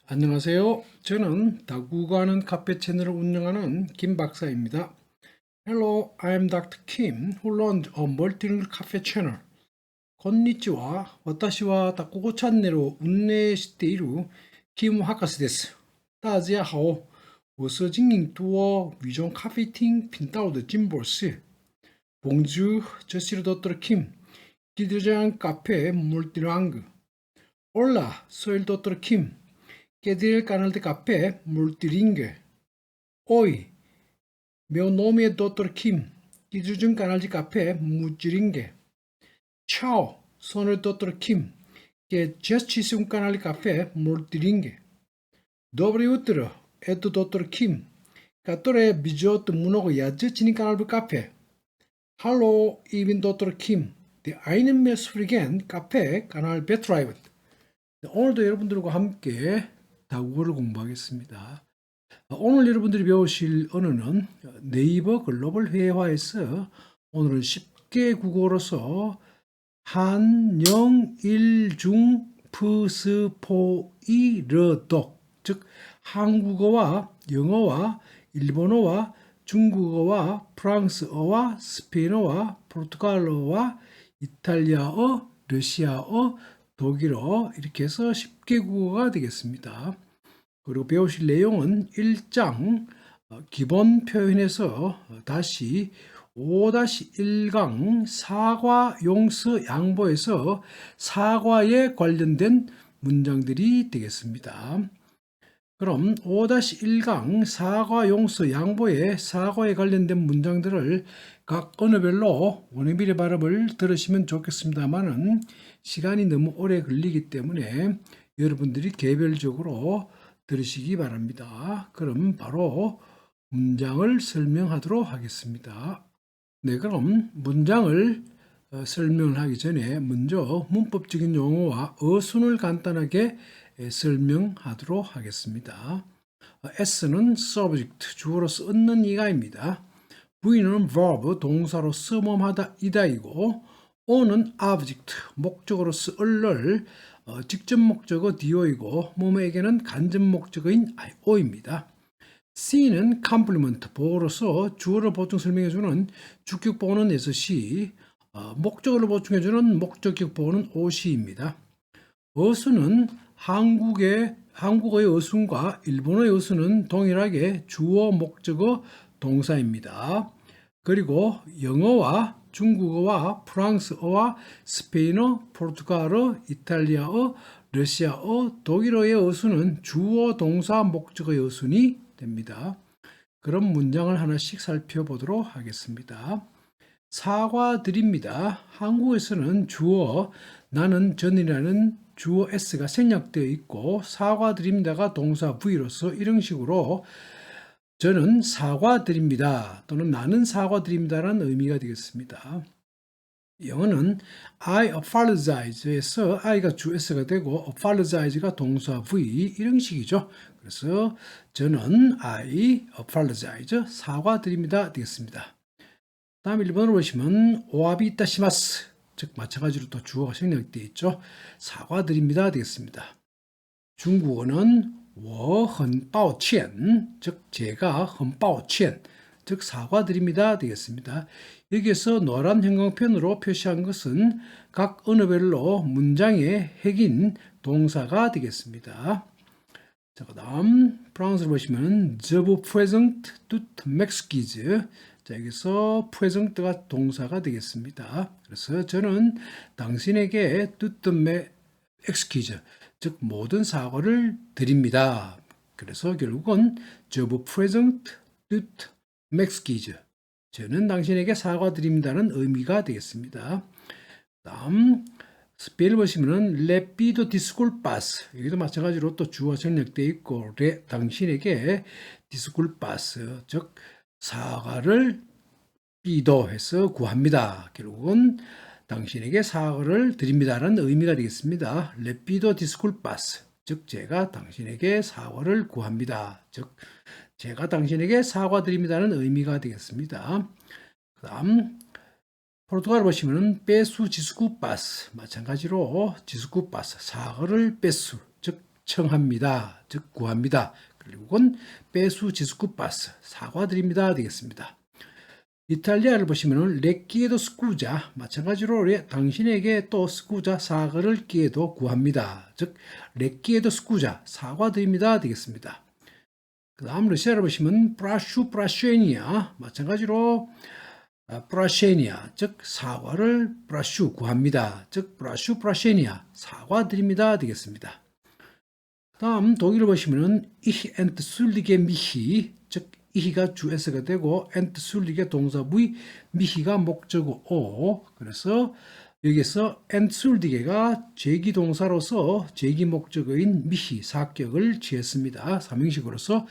안녕하세요. 저는 다국어하는 카페 채널을 운영하는 김 박사입니다. Hello, I am Dr. Kim, who runs a multilingual cafe channel. こんにちは。私は 다국어 채널을 운営している 김博士です。大家好，我是经营多语种咖啡厅频道的金博士。Bonjour, je suis le Dr. Kim, qui dirige un café multilingue. Hola, soy el Dr. Kim, que dirige el canal de café multilingue. Hoy, meu nome é Dr. Kim, que dirige um canal de café multilingue. Ciao, sono il Dr. Kim, che gestisce un canale di caffè multilingue. Доброе утро, это Dr. Kim, который ведет много язычных каналов кафе. Hallo, ich bin Dr. Kim, der einen Messfrequent 카페 канал betreibt. 오늘도 여러분들과 함께 다국어를 공부하겠습니다. 오늘 여러분들이 배우실 언어는 네이버 글로벌 회화에서 오늘은 쉽게 국어로서 한영일중프스포이르독, 즉 한국어와 영어와 일본어와 중국어와 프랑스어와 스페인어와 포르투갈어와 이탈리아어, 러시아어, 독일어 이렇게 해서 쉽게 국어가 되겠습니다. 그리고 배우실 내용은 1장 기본 표현에서 다시 5-1강 사과 용서 양보에서 사과에 관련된 문장들이 되겠습니다. 그럼 5-1강 사과 용서 양보의 사과에 관련된 문장들을 각 언어별로 원어민의 발음을 들으시면 좋겠습니다만은 시간이 너무 오래 걸리기 때문에 여러분들이 개별적으로 들으시기 바랍니다. 그럼 바로 문장을 설명하도록 하겠습니다. 네, 그럼 문장을 설명을 하기 전에 먼저 문법적인 용어와 어순을 간단하게 설명하도록 하겠습니다. S는 subject, 주어로서 얻는 이가입니다. V는 verb, 동사로서 뭐하다 이다이고 O는 object, 목적어로서 을을 직접 목적어 do이고 뭐뭐에게는 간접 목적어인 IO입니다. C는 complement, 보어로서 주어를 보충 설명해주는 주격 보어는 SC, 목적어를 보충해주는 목적격 보어는 OC입니다. 어순은 한국어의 어순과 일본어의 어순은 동일하게 주어, 목적어, 동사입니다. 그리고 영어와 중국어와 프랑스어와 스페인어, 포르투갈어, 이탈리아어, 러시아어, 독일어의 어순은 주어, 동사, 목적어의 어순이 됩니다. 그럼 문장을 하나씩 살펴보도록 하겠습니다. 사과드립니다. 한국에서는 주어 나는 전이라는 주어 S가 생략되어 있고 사과드립니다가 동사 V로서 이런 식으로 저는 사과드립니다 또는 나는 사과드립니다라는 의미가 되겠습니다. 영어는 I apologize에서 I가 주 S가 되고 apologize가 동사 V 이런 식이죠. 그래서 저는 I apologize 사과드립니다 되겠습니다. 다음 1번으로 보시면 오와비 이타시마스, 즉 마찬가지로 또 주어가 생략되어 있죠. 사과드립니다 되겠습니다. 중국어는 我很抱歉, 즉 제가 很抱歉, 즉 사과드립니다 되겠습니다. 여기에서 노란 형광펜으로 표시한 것은 각 언어별로 문장의 핵인 동사가 되겠습니다. 자, 그다음 프랑스를 보시면 je vous présente toute m'excuse. 자, 여기서 présent가 동사가 되겠습니다. 그래서 저는 당신에게 toute m'excuse, 즉 모든 사과를 드립니다. 그래서 결국은 je vous présente toute m'excuse. 저는 당신에게 사과드립니다는 의미가 되겠습니다. 다음 스페인을 보시면은 le pido disculpas, 여기도 마찬가지로 또 주어 생략되어 있고 당신에게 disculpas, 즉 사과를 pido 해서 구합니다. 결국은 당신에게 사과를 드립니다라는 의미가 되겠습니다. le pido disculpas, 즉 제가 당신에게 사과를 구합니다. 즉 제가 당신에게 사과드립니다는 의미가 되겠습니다. 그 다음 포르투갈 보시면은 peço desculpas, 마찬가지로 desculpas, 사과를 peço, 즉 청합니다. 즉 구합니다. 그리고는 peço desculpas 사과드립니다 되겠습니다. 이탈리아를 보시면은 le chiedo scusa 마찬가지로 당신에게 또 scusa 사과를 chiedo 구합니다. 즉 le chiedo scusa 사과드립니다 되겠습니다. 그 다음 러시아를 보시면 proszę prощения 마찬가지로 prощения 즉 사과를 proszę 구합니다. 즉 proszę prощenia 사과드립니다 되겠습니다. 그 다음 독일을 보시면은 ich entschuldige mich 즉 이히가 주어가 되고 entschuldige 동사 V 미히가 목적어 O 그래서 여기서 entschuldige가 제기 동사로서 제기 목적어인 미히 사격을 취했습니다. 삼형식으로서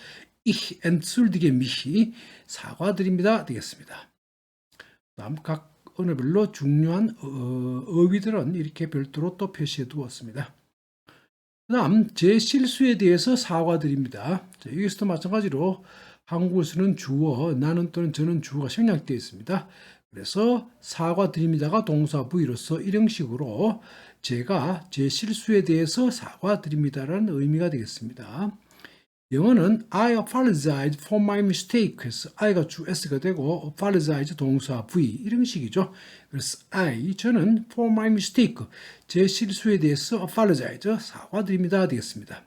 ich entschuldige mich 사과드립니다 되겠습니다. 다음 각 언어별로 중요한 어휘들은 이렇게 별도로 또 표시해 두었습니다. 그 다음 제 실수에 대해서 사과드립니다. 자, 여기서도 마찬가지로 한국에서는 주어, 나는 또는 저는 주어가 생략되어 있습니다. 그래서 사과드립니다가 동사 부위로서 일형식으로 제가 제 실수에 대해서 사과드립니다라는 의미가 되겠습니다. 영어는 I apologize for my mistake 해서 I가 주 S가 되고 apologize 동사 V 이런 식이죠. 그래서 저는 for my mistake 제 실수에 대해서 apologize 사과드립니다 되겠습니다.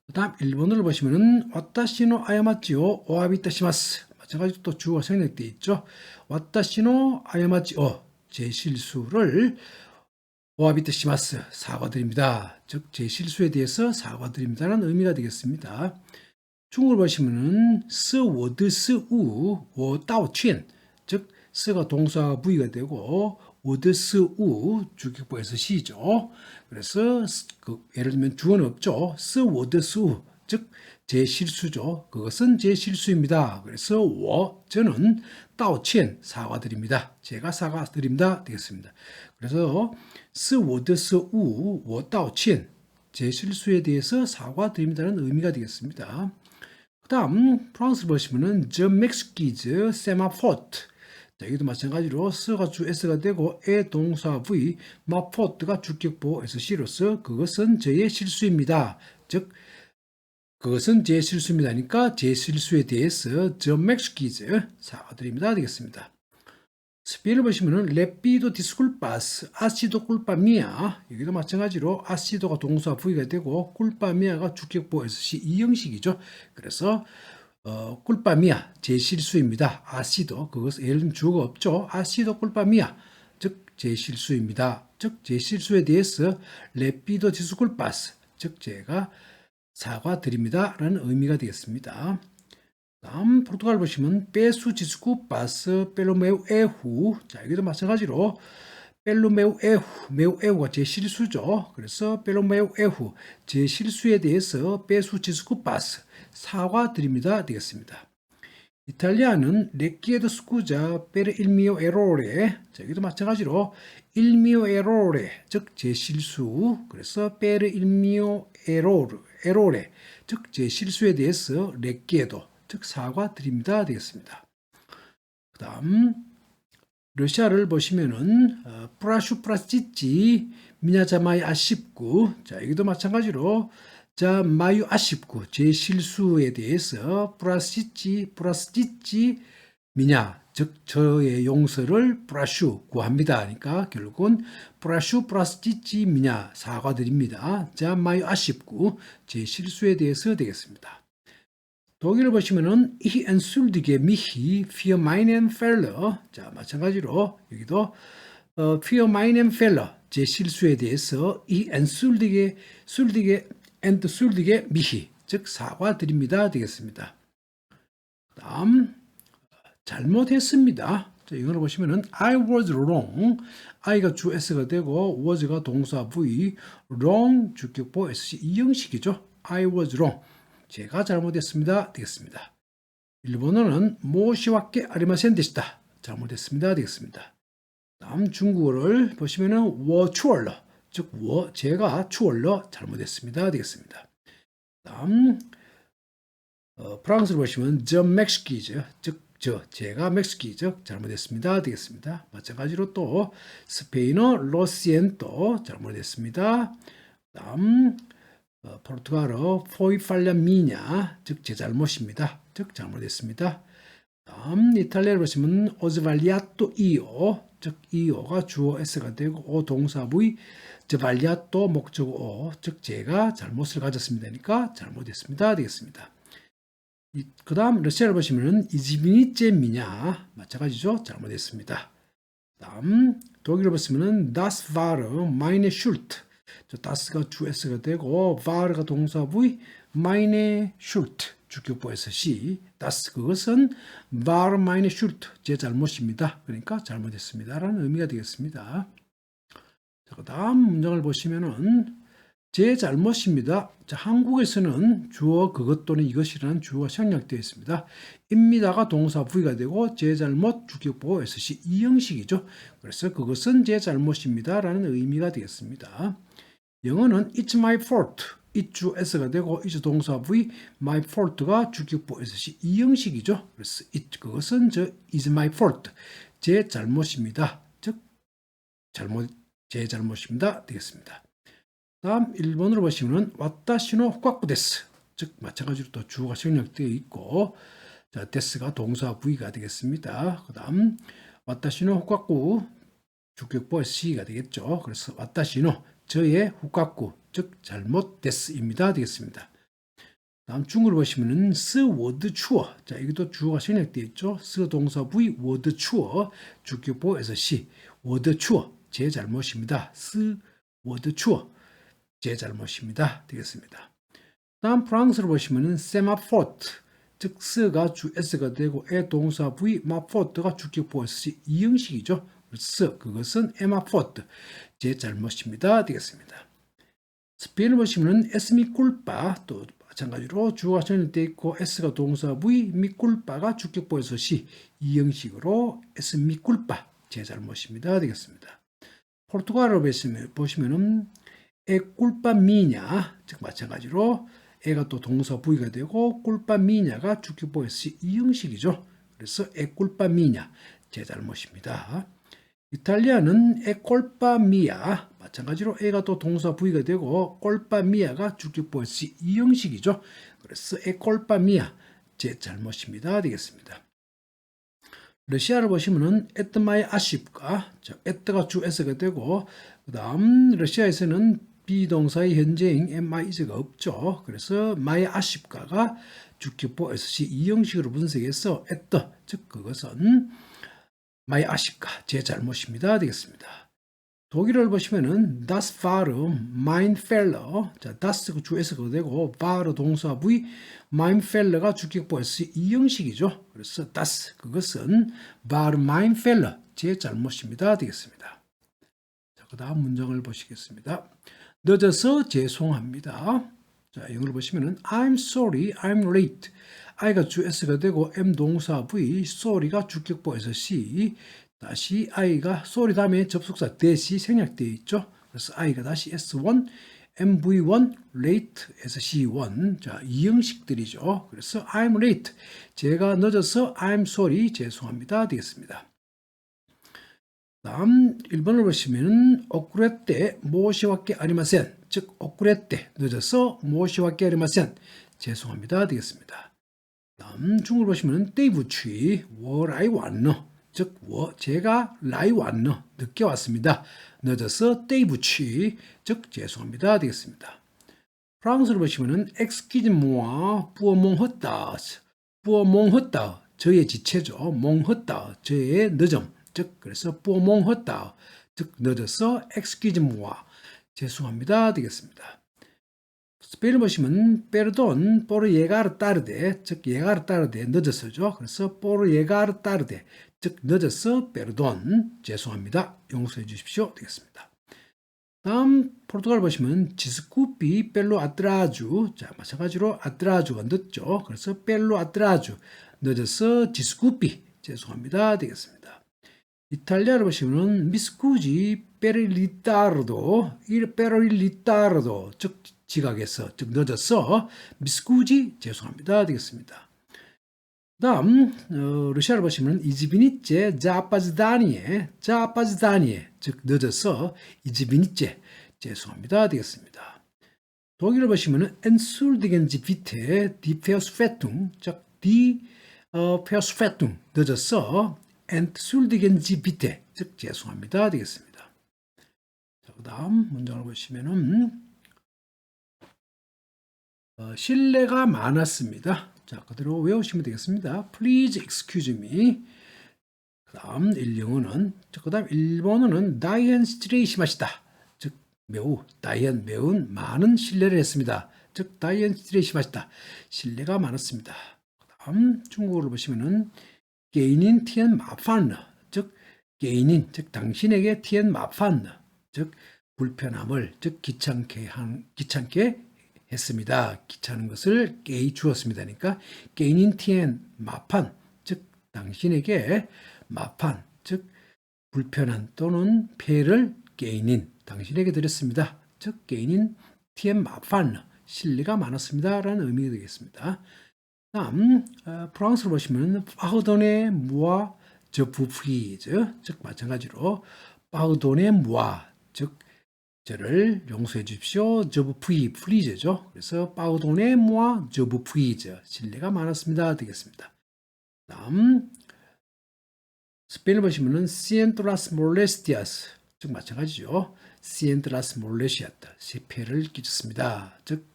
그 다음 일본어를 보시면은 와타시노 아야마치오 오아비타시마스 마찬가지로 또 주어가 생략되어 있죠. 와타시노 아야마치오 제 실수를 오아비타시마스 사과드립니다. 즉 제 실수에 대해서 사과드립니다라는 의미가 되겠습니다. 중국을 보시면은 스워드 스우 워다오취엔 즉 스가 동사 부위가 되고 워드 스우 주격보에서 시죠. 그래서 예를 들면 주어는 없죠. 스워드 스우 즉 제 실수죠. 그것은 제 실수입니다. 그래서 저는 다오취엔 사과드립니다. 제가 사과드립니다 되겠습니다. 그래서 스워드 스우 워다오취엔 제 실수에 대해서 사과드립니다는 의미가 되겠습니다. 그 다음 프랑스를 보시면은 Je m'excuse, c'est ma faute. 자, 여기도 마찬가지로 스가 주 S가 되고 에 동사 V, ma faute가 주격보 SC로서 그것은 저의 실수입니다. 즉 그것은 제 실수입니다니까 제 실수에 대해서 Je m'excuse 사과드립니다 되겠습니다. 스페인을 보시면은 레피도 디스culpas, 아시도 꿀빠미야 여기도 마찬가지로 아시도가 동사 부위가 되고 꿀빠미야가 주격보 SC 이 형식이죠. 그래서 꿀빠미야 제 실수입니다. 아시도 그것은 예를 들면 주어가 없죠. 아시도 꿀빠미야 즉 제 실수입니다. 즉 제 실수에 대해서 레피도 디스culpas 즉 제가 사과드립니다 라는 의미가 되겠습니다. 다음 포르투갈 보시면 peço desculpas pelo meu erro. 자, 여기도 마찬가지로 pelo meu erro, meu erro가 제 실수죠. 그래서 pelo meu erro, 제 실수에 대해서 peço desculpas, 사과드립니다 되겠습니다. 이탈리아는 le chiedo scusa per il mio errore. 자, 여기도 마찬가지로 il mio errore, 즉 제 실수. 그래서 per il mio errore, 즉 제 실수에 대해서 le chiedo 즉 사과드립니다 되겠습니다. 그 다음 러시아를 보시면은 프라슈 프라시치 미냐자마이 아쉽고 자 여기도 마찬가지로 자 마유 아쉽고 제 실수에 대해서 프라시치 미냐 즉 저의 용서를 프라슈 구합니다 하니까 결국은 프라슈 프라시치 미냐 사과드립니다. 자 마유 아쉽고 제 실수에 대해서 되겠습니다. 독일을 보시면은 ich entschuldige mich für meinen Fehler. 자, 마찬가지로 여기도 für meinen Fehler 제 실수에 대해서 ich entschuldige mich 즉 사과드립니다 되겠습니다. 다음 잘못했습니다. 자, 이걸 보시면은 I was wrong. I가 주 S가 되고 was가 동사 V, wrong 주격보 SC 이 형식이죠. I was wrong. 제가 잘못했습니다 되겠습니다. 일본어는 모시와케 아리마센 데시다. 잘못했습니다 되겠습니다. 다음 중국어를 보시면은 워추얼러 즉 제가 추얼러 잘못했습니다 되겠습니다. 다음 프랑스를 보시면 je m'excuse 즉 제가 멕시키즈 잘못했습니다 되겠습니다. 마찬가지로 또 스페인어 로시엔토 잘못했습니다. 다음 포르투갈어 foi falha minha, 즉 제 잘못입니다. 즉 잘못했습니다. 다음 이탈리아를 보시면 ho sbagliato io, 즉 io가 주어 s가 되고 o 동사 부위, sbagliato 목적 o, 즉 제가 잘못을 가졌습니다. 그러니까 잘못했습니다. 되겠습니다. 그 다음 러시아를 보시면은 이즈비니째 미냐, 마찬가지죠. 잘못했습니다. 다음 독일을 보시면은 das war meine Schuld. das가 주 s가 되고 war가 동사 부위, meine Schuld 주격보에서 시, das 그것은 war meine Schuld 제 잘못입니다. 그러니까 잘못했습니다라는 의미가 되겠습니다. 자, 그 다음 문장을 보시면은 제 잘못입니다. 자, 한국에서는 주어 그것 또는 이것이라는 주어가 생략되어 있습니다. 입니다가 동사 부위가 되고 제 잘못 주격보호 SC 이 형식이죠. 그래서 그것은 제 잘못입니다 라는 의미가 되겠습니다. 영어는 it's my fault. it 주 s가 되고 is 동사 부위 my fault가 주격보호 SC 이 형식이죠. 그래서 it 그것은 is my fault. 제 잘못입니다. 즉 제 잘못입니다 되겠습니다. 다음 1번으로 보시면 와타시노 후카쿠 데스, 즉 마찬가지로 또 주어가 생략되어 있고 자 데스가 동사 부위가 되겠습니다. 그 다음 와타시노 후카쿠 주격보 시가 되겠죠. 그래서 와타시노 저의 후카쿠 즉 잘못 데스입니다 되겠습니다. 다음 중으로 보시면은 스 워드 추어, 자 이것도 주어가 생략되어 있죠. 스 동사 부위 워드 추어 주격보에서 시 워드 추어 제 잘못입니다. 스 워드 추어 제 잘못입니다. 되겠습니다. 다음 프랑스를 보시면은 세마포트, 즉 스가 주 s가 되고 에 동사 부위 마포트가 주격보에서 이 형식이죠. 그래서 그것은 에마포트 제 잘못입니다. 되겠습니다. 스페인을 보시면은 es mi culpa 또 마찬가지로 주어가 전제되어 있고 s가 동사 부위 mi culpa가 주격보에서 이 형식으로 es mi culpa 제 잘못입니다. 되겠습니다. 포르투갈어로 보시면은 에 꿀빠 미냐, 즉 마찬가지로 애가 또 동사 부위가 되고 꿀빠 미냐가 주격보에서 이 형식이죠. 그래서 에 꿀빠 미냐 제 잘못입니다. 이탈리아는 에 콜빠 미야, 마찬가지로 애가 또 동사 부위가 되고 콜빠 미야가 주격보에서 이 형식이죠. 그래서 에 콜빠 미야 제 잘못입니다 되겠습니다. 러시아를 보시면은 에트 마이 아쉽가, 에트가 주 s가 되고 그 다음 러시아에서는 비동사의 현재인 miis가 없죠. 그래서 my 아쉽가가 주격보 SC 이 형식으로 분석해서 at, 즉 그것은 my 아쉽가 제 잘못입니다 되겠습니다. 독일어를 보시면은 das war mein Fehler, 자 das가 주 s가 되고 war 동사 부위 mein Fehler가 주격보 SC 이 형식이죠. 그래서 das 그것은 war mein Fehler 제 잘못입니다 되겠습니다. 자, 그 다음 문장을 보시겠습니다. 늦어서 죄송합니다. 자, 영어로 보시면은 I'm sorry, I'm late. I가 주 s가 되고 am 동사 v, sorry가 주격보에서 c, 다시 I가 sorry 다음에 접속사 that이 생략되어 있죠. 그래서 I가 다시 S1, MV1, late에서 C1. 자, 이 형식들이죠. 그래서 I'm late. 제가 늦어서 I'm sorry, 죄송합니다. 되겠습니다. 다음 1번을 보시면 오쿠레떼 모시와케 아리마센, 즉 오쿠레떼 늦어서 모시와케 아리마센 죄송합니다 되겠습니다. 다음 중을 보시면 떼이부취 워라이 왔너, 즉 제가 라이 왔너 늦게 왔습니다. 늦어서 떼이부취 즉 죄송합니다 되겠습니다. 프랑스를 보시면 excuse-moi pour mon retard, pour mon retard 저의 지체죠. mon retard 저의 늦음, 즉 그래서 pour mon retard 즉 늦어서 excuse-moi 죄송합니다 되겠습니다. 스페인을 보시면 perdón por llegar tarde, 즉 llegar tarde 늦어서죠. 그래서 por llegar tarde 즉 늦어서 perdón 죄송합니다 용서해 주십시오 되겠습니다. 다음 포르투갈 보시면 desculpe pelo atraso, 자 마찬가지로 atraso가 늦죠. 그래서 pelo atraso 늦어서 desculpe 죄송합니다 되겠습니다. 이탈리아로 보시면 mi scusi per il ritardo, per il ritardo 즉 지각해서 즉 늦어서 mi scusi 죄송합니다 되겠습니다. 다음 러시아를 보시면 извините за опоздание, за опоздание 즉 늦어서 извините 죄송합니다 되겠습니다. 독일어 보시면은 entschuldigen Sie bitte die Verspätung, 즉 die Verspätung 늦었어. entschuldigen Sie bitte, 즉 죄송합니다 되겠습니다. 자, 그다음 문장을 보시면은 실례가 많았습니다. 자, 그대로 외우시면 되겠습니다. Please excuse me. 그다음 영어는, 그다음 일본어는 다이엔 스트레이 시마시다. 즉 매우 다이엔 매우 많은 실례를 했습니다. 즉 다이엔 스트레이 시마시다. 실례가 많았습니다. 그다음 중국어를 보시면은 개인인 티엔 마판느, 즉 개인인 즉 당신에게 티엔 마판느, 즉 불편함을 즉 귀찮게 했습니다. 귀찮은 것을 게이 주었습니다. 그러니까 개인인 티엔 마판, 즉 당신에게 마판, 즉 불편한 또는 폐를 개인인 당신에게 드렸습니다. 즉 개인인 티엔 마판, 실례가 많았습니다 라는 의미가 되겠습니다. 다음 프랑스로 보시면 pardonnez moi je vous prie, 즉 마찬가지로 pardonnez moi, 즉 저를 용서해 주십시오. je vous prie, please죠. 그래서 pardonnez moi je vous prie, 실례가 많았습니다 되겠습니다. 다음 스페인을 보시면은 siento las molestias, 즉 마찬가지죠. siento las molestias, 폐를 끼쳤습니다. 즉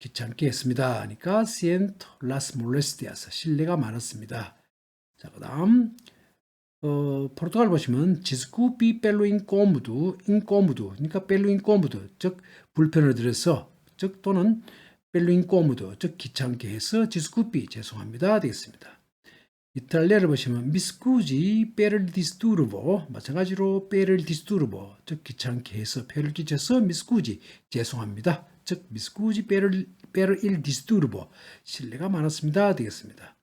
귀찮게 했습니다. 하니까 siento las molestias, 실례가 많았습니다. 자, 그다음 포르투갈 보시면 desculpe pelo incómodo, 그러니까 pelo incómodo, 즉 불편을 드려서, 즉 또는 pelo incómodo, 즉 귀찮게 해서 desculpe, 죄송합니다 되겠습니다. 이탈리아를 보시면 mi scusi per il disturbo, 마찬가지로 per il disturbo, 즉 귀찮게 해서 폐를 끼쳐서 mi scusi, 죄송합니다. 즉 mi scusi per il disturbo, 실례가 많았습니다 되겠습니다.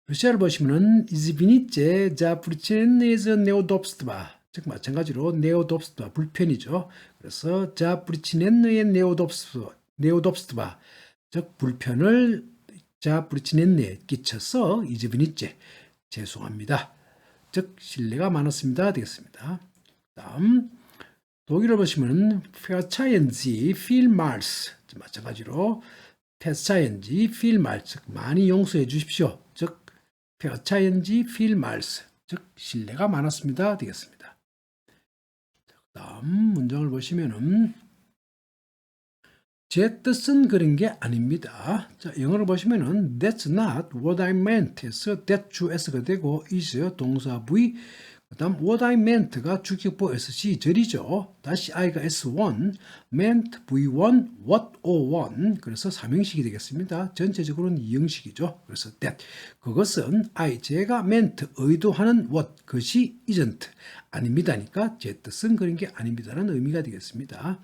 러시아를 보시면은 izvinite za pricheneze neudobstva, 즉 마찬가지로 neudobstva, 불편이죠. 그래서 za pricheneze neudobstva, 즉 불편을 자 브리치넨네 끼쳐서 izvinite, 죄송합니다. 즉 실례가 많았습니다 되겠습니다. 다음 독일어 보시면 verzeihen Sie vielmals, 마찬가지로 verzeihen Sie vielmals, 즉 많이 용서해 주십시오. 즉 verzeihen Sie vielmals, 즉 실례가 많았습니다 되겠습니다. 다음 문장을 보시면은 제 뜻은 그런 게 아닙니다. 자, 영어를 보시면은 that's not what I meant 해서 that 주S가 되고 is 동사 V, 그 다음 what I meant가 주격보 SC 절이죠. 다시 I가 S1, meant V1, what O1, 그래서 3형식이 되겠습니다. 전체적으로는 2형식이죠. 그래서 that, 그것은 I, 제가 meant, 의도하는 what, 그것이 isn't, 아닙니다니까 제 뜻은 그런 게 아닙니다라는 의미가 되겠습니다.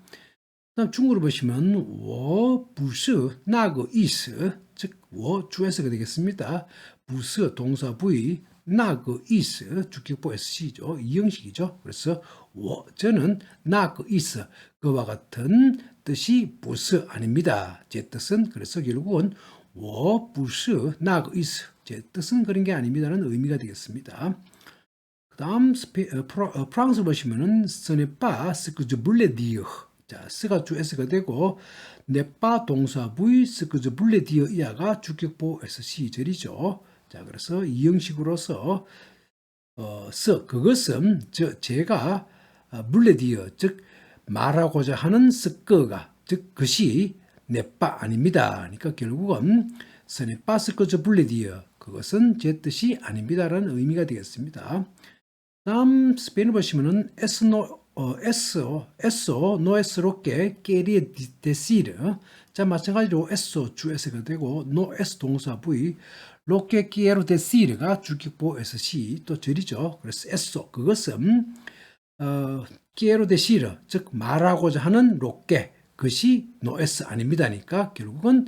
다음 중국어를 보시면 我不是那个意思, 즉 我 주에서가 되겠습니다. 不是 동사 V, 那个意思 주격보 SC죠. 이 형식이죠. 그래서 我 저는 那个意思 그와 같은 뜻이 不是 아닙니다. 제 뜻은, 그래서 결국은 我不是那个意思, 제 뜻은 그런 게 아닙니다라는 의미가 되겠습니다. 그 다음 프랑스 보시면은 ce n'est pas ce que je voulais dire. 자, 스가 주 S가 되고 네빠 동사 V, 스크즈 블레디어 이하가 주격보 SC 절이죠. 자, 그래서 이 형식으로서 그것은 제가 블레디어, 즉 말하고자 하는 스크가, 즉 그것이 네빠 아닙니다. 그러니까 결국은 스네빠 스크즈 블레디어, 그것은 제 뜻이 아닙니다라는 의미가 되겠습니다. 다음 스페인을 보시면은 eso no es lo que quería decir. 자, 마찬가지로 eso 주 S가 되고 no es 동사 V, lo que quiero decir가 주격보 SC 또 절이죠. 그래서 eso, 그것은 quiero decir, 즉 말하고자 하는 lo que, 그것이 no es 아닙니다니까 결국은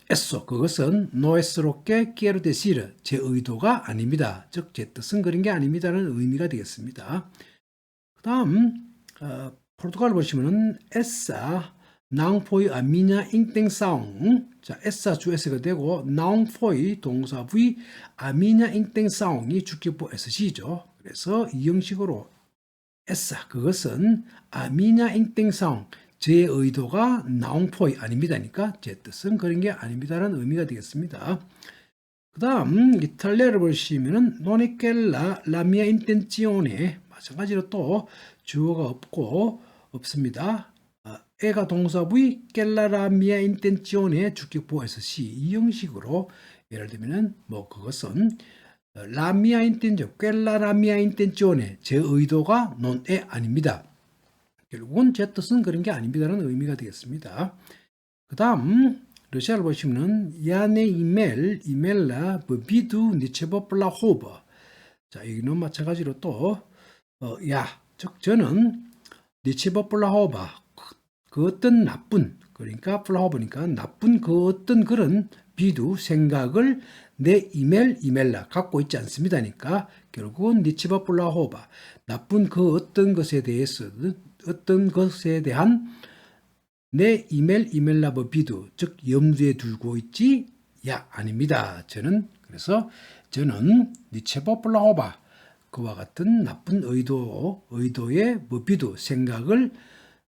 eso, 그것은 no es lo que quiero decir, 제 의도가 아닙니다. 즉 제 뜻은 그런 게 아닙니다라는 의미가 되겠습니다. 그 다음 포르투갈 보시면은 essa não foi a minha intenção. 자, essa 주 S가 되고 não foi 동사 V, a minha intenção이 주격보 SC죠. 그래서 이 형식으로 essa, 그것은 a minha intenção, 제 의도가 나옹포이 아닙니다니까 제 뜻은 그런 게 아닙니다라는 의미가 되겠습니다. 그 다음 이탈리아를 보시면은 non è che la mia intenzione 마찬가지로 또 주어가 없고 없습니다. 에가 동사 부위 깰라 mia intenzione 주격보에서 시 이 형식으로 예를 들면은 뭐 그것은 la mia intenzione 깰라 mia intenzione 제 의도가 non è 아닙니다. 결국은 제 뜻은 그런 게 아닙니다라는 의미가 되겠습니다. 그 다음 러시아를 보시면은 야네 이멜라 비두 니체버 플라호버 자 여기는 마찬가지로 또 즉 저는 니체버 플라호버 그 어떤 나쁜 그러니까 플라호버니까 나쁜 그 어떤 그런 비두 생각을 내 이멜라 갖고 있지 않습니다니까 결국은 니체버 플라호버 나쁜 그 어떤 것에 대해서 어떤 것에 대한 내 이멜라버 비두 즉 염두에 두고 있지 아닙니다. 저는 니체버 플라호바 그와 같은 나쁜 의도의 비두 생각을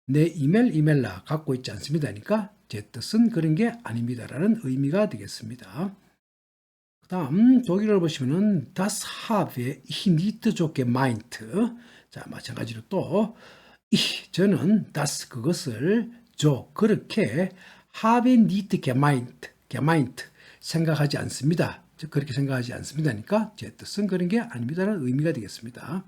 내 이멜라 갖고 있지 않습니다니까 제 뜻은 그런 게 아닙니다라는 의미가 되겠습니다. 그 다음 독일어를 보시면은 das habe ich nicht so gemeint 자 마찬가지로 또 저는 das 그것을 그렇게 habe nicht gemeint 생각하지 않습니다. 즉 그렇게 생각하지 않습니다니까 제 뜻은 그런 게 아닙니다라는 의미가 되겠습니다.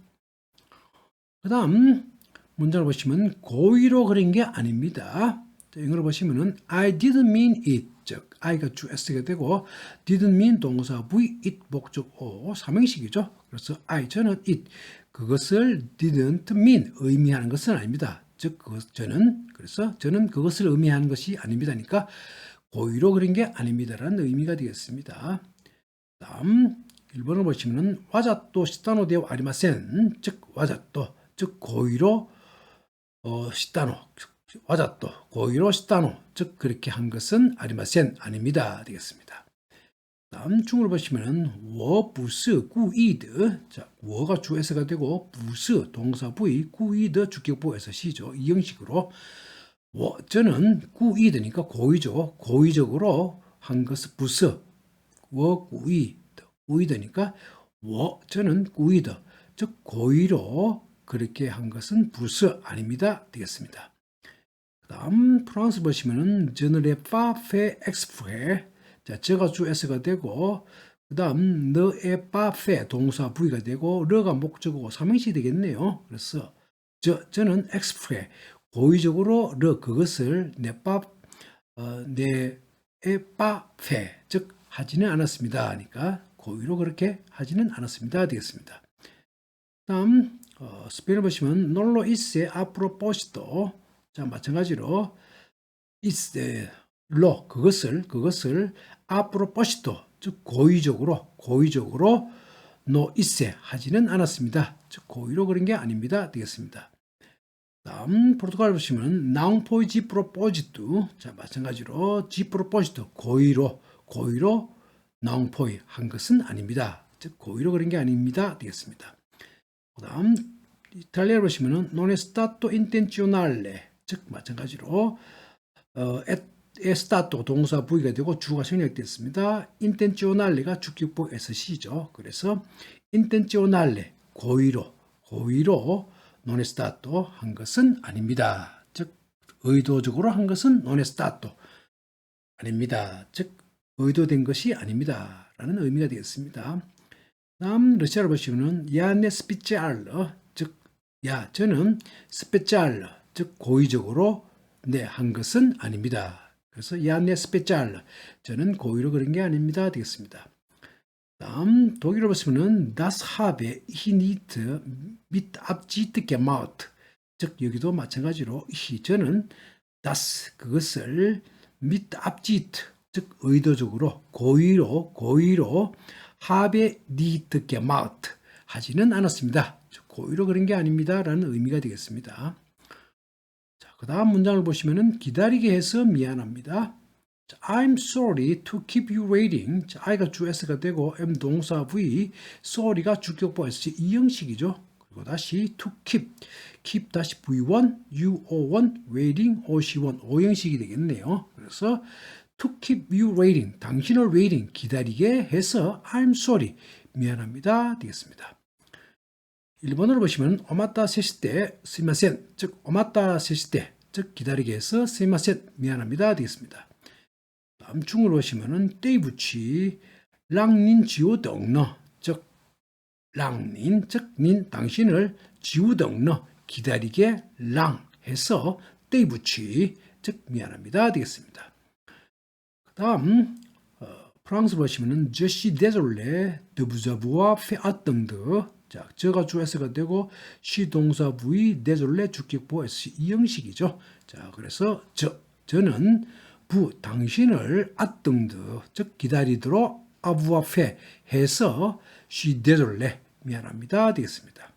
그 다음 문장을 보시면 고의로 그런 게 아닙니다. 영어로 보시면은 I didn't mean it 즉 I가 주 S가 되고 didn't mean 동사 V it 목적 O 삼형식이죠. 그래서 저는 it 그것을 didn't mean 의미하는 것은 아닙니다. 즉 저는 그것을 의미하는 것이 아닙니다니까 고의로 그런 게 아닙니다라는 의미가 되겠습니다. 다음 1번을 보시면은 와자또 시타노 데오 아리마센 즉 와자또 즉 고의로 시타노 와자또 고의로 시타노 즉 그렇게 한 것은 아리마센 아닙니다 되겠습니다. 다음 중을 보시면은 워 부스 꾸이드 자 워가 주 S가 되고 부스 동사 부위 꾸이드 주격보에서 시죠. 이 형식으로 저는 꾸이드니까 고의적으로 한 것은 부스 워 꾸이드니까 저는 꾸이드 즉 고의로 그렇게 한 것은 부스 아닙니다 되겠습니다. 다음 프랑스 보시면은 je ne l'ai pas fait exprès 자, 저가 주 S가 되고 그 다음 ne est pas fait 동사 V가 되고 르가 목적어고 삼형식이 되겠네요. 그래서 저는 exprès 고의적으로 그것을 ne est pas fait 즉 하지는 않았습니다. 하니까 고의로 그렇게 하지는 않았습니다. 되겠습니다. 다음 스페인을 보시면 놀로 있세 아프로포시토 자 마찬가지로 있세 그것을 아프로포시토 즉 고의적으로 노 있세 하지는 않았습니다. 즉 고의로 그런 게 아닙니다. 되겠습니다. 다음 포르투갈 보시면 não foi de propósito 자 마찬가지로 de propósito 고의로 não foi 한 것은 아닙니다. 즉 고의로 그런 게 아닙니다. 되겠습니다. 그 다음 이탈리아를 보시면은 non è stato intenzionale 즉 마찬가지로 è stato 동사 V가 되고 주가 생략됐습니다. intenzionale가 주격보 S시죠. 그래서 intenzionale 고의로 non è stato 한 것은 아닙니다. 즉 의도적으로 한 것은 non è stato 아닙니다. 즉 의도된 것이 아닙니다. 라는 의미가 되겠습니다. 다음 러시아를 보시면은 야네 스피ци알러 즉 저는 스페ци알러 즉 고의적으로 한 것은 아닙니다. 그래서 야네 스페ци알러 저는 고의로 그런 게 아닙니다. 되겠습니다. 다음 독일어 보시면은 das habe ich nicht mit Absicht gemacht 즉 여기도 마찬가지로 저는 das 그것을 mit Absicht 즉 의도적으로 고의로 habe nicht gemacht 하지는 않았습니다. 고의로 그런 게 아닙니다. 라는 의미가 되겠습니다. 자, 그 다음 문장을 보시면은 기다리게 해서 미안합니다. 자, I'm sorry to keep you waiting. 자, I가 주 S가 되고 M 동사 V, sorry가 주격보 S 이 형식이죠. 그리고 다시 to keep 다시 V1, UO1, waiting, OC1, O형식이 되겠네요. 그래서 to keep you waiting, 당신을 waiting, 기다리게 해서 I'm sorry, 미안합니다 되겠습니다. 1번으로 보시면 오마타 세시테 스미마센, 즉 오마타 세시테, 즉 기다리게 해서 스미마센, 미안합니다 되겠습니다. 다음 중으로 보시면은 떼이부치 랑닌 지우덩너, 즉 랑닌, 즉 닌 당신을 지우덩너 기다리게 랑 해서 떼이부치, 즉 미안합니다 되겠습니다. 그 다음 프랑스로 보시면은 Je suis désolé de vous avoir fait attendre. 자, 저가 주어가 되고 she 동사 V, désolé 주격보 S 이 형식이죠. 자, 그래서 저는 당신을 attendre, 즉 기다리도록 avoir fait 해서 she désolé 미안합니다 되겠습니다.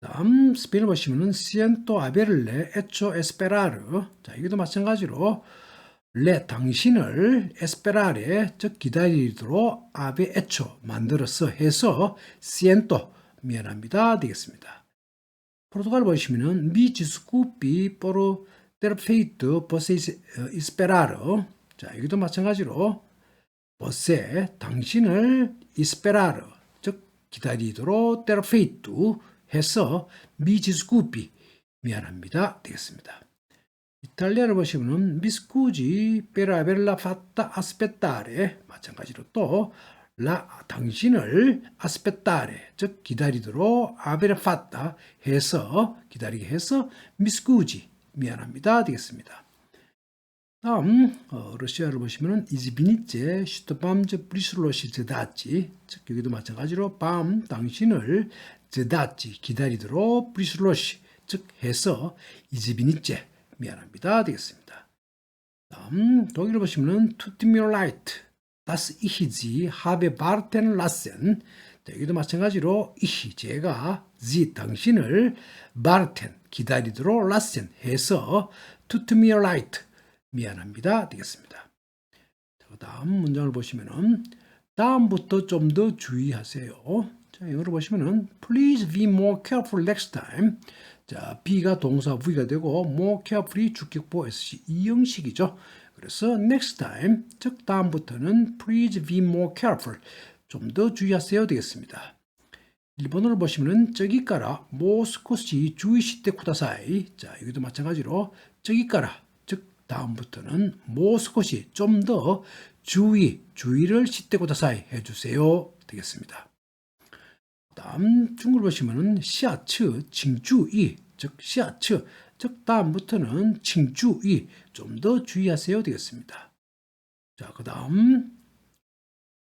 다음 스페인어 보시면은 siento haberle hecho esperar. 자, 이것도 마찬가지로 당신을 에스페라레, 즉 기다리도록 아베 에초 만들어서 해서 siento 미안합니다 되겠습니다. 포르투갈 보시면은 mi desculpe por ter feito você esperar. 자, 여기도 마찬가지로 você 당신을 esperar, 즉 기다리도록 ter feito 해서 mi desculpe 미안합니다 되겠습니다. 이탈리아를 보시면은 미스쿠지 페라벨라 파타 아스페타레, 마찬가지로 또 당신을 아스페타레, 즉 기다리도록 아베라 파타 해서 기다리게 해서 미스쿠지 미안합니다 되겠습니다. 다음 러시아를 보시면은 이즈비니체 슈트밤즈 브리슬로시 제다치, 즉 여기도 마찬가지로 밤 당신을 제다치 기다리도록 브리슬로시, 즉 해서 이즈비니체 미안합니다 되겠습니다. 다음 독일을 보시면은 tut mir leid, das ich Sie habe warten lassen. 여기도 마찬가지로 ich 제가 Sie 당신을 warten 기다리도록 lassen 해서 tut mir leid 미안합니다 되겠습니다. 다음 문장을 보시면은 다음부터 좀 더 주의하세요. 자, 영어로 보시면은 please be more careful next time. 자, B가 동사 V가 되고 more carefully 주격보 SC 이 형식이죠. 그래서 next time, 즉 다음부터는 please be more careful, 좀 더 주의하세요 되겠습니다. 1번으로 보시면은 저기까라 모스코시 주의시대 쿠다사이. 자, 여기도 마찬가지로 저기까라, 즉 다음부터는 모스코시 좀 더 주의를 시대 쿠다사이 해주세요 되겠습니다. 다음 중국을 보시면은 시아츠 칭주의, 즉 시아츠, 즉 다음부터는 칭주의 좀 더 주의하세요 되겠습니다. 자, 그 다음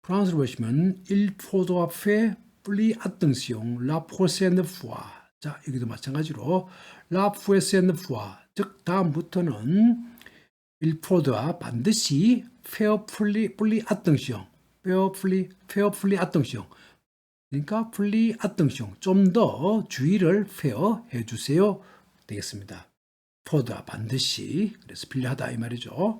프랑스를 보시면 il faudra faire plus attention la prochaine fois. 자, 여기도 마찬가지로 la prochaine fois, 즉 다음부터는 il faudra 반드시 faire plus attention, faire attention. 그러니까 플리 attention, 좀 더 주의를 해 주세요 되겠습니다. 포드와 반드시, 그래서 필요하다 이 말이죠.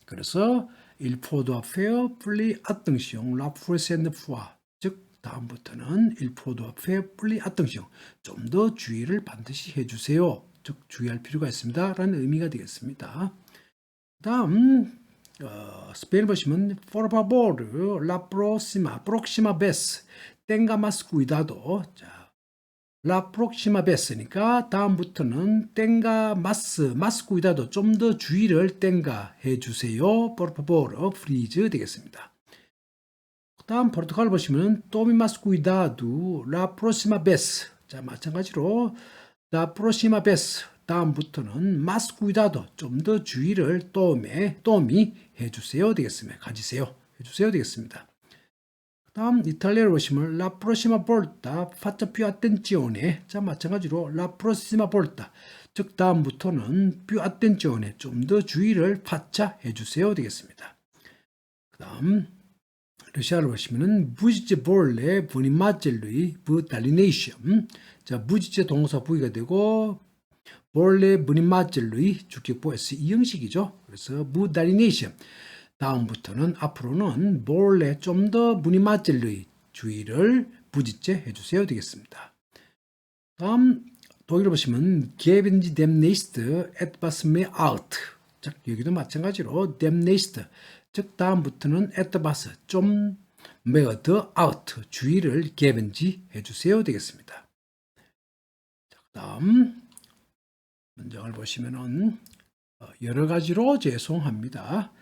그래서 il faudra faire plus attention la prochaine fois, 즉 다음부터는 il faudra faire plus attention, 좀 더 주의를 반드시 해주세요, 즉 주의할 필요가 있습니다 라는 의미가 되겠습니다. 다음 스페인 보시면 por favor la próxima vez tenga más cuidado. 자, la próxima vez니까 다음부터는 tenga más cuidado, 좀 더 주의를 tenga 해주세요. por favor, please 되겠습니다. 다음 포르투갈 보시면 tome más cuidado la próxima vez. 자, 마찬가지로 la próxima vez 다음부터는 más cuidado, 좀 더 주의를 tome 해주세요 되겠습니다. 가지세요 해주세요 되겠습니다. 다음 이탈리아로 보시면 la prossima volta faccia più attenzione. 자, 마찬가지로 la prossima volta, 즉 다음부터는 più attenzione, 좀 더 주의를 faccia 해주세요 되겠습니다. 그 다음 러시아로 보시면은 부지체 볼레 부니마젤루이 부달리네이션. 자, 부지체 동사 부위가 되고 볼레 부니마젤루이 주격보 S 이 형식이죠. 그래서 부달리네이션, 다음부터는 앞으로는 볼레 좀 더 부니마젤루이 주의를 부지째 해주세요 되겠습니다. 다음 독일어 보시면 geben Sie demnächst etwas mehr out. 자, 여기도 마찬가지로 demnächst, 즉 다음부터는 etwas, 좀 mehr 더 out, 주의를 geben Sie 해주세요 되겠습니다. 자, 다음 문장을 보시면은 여러 가지로 죄송합니다.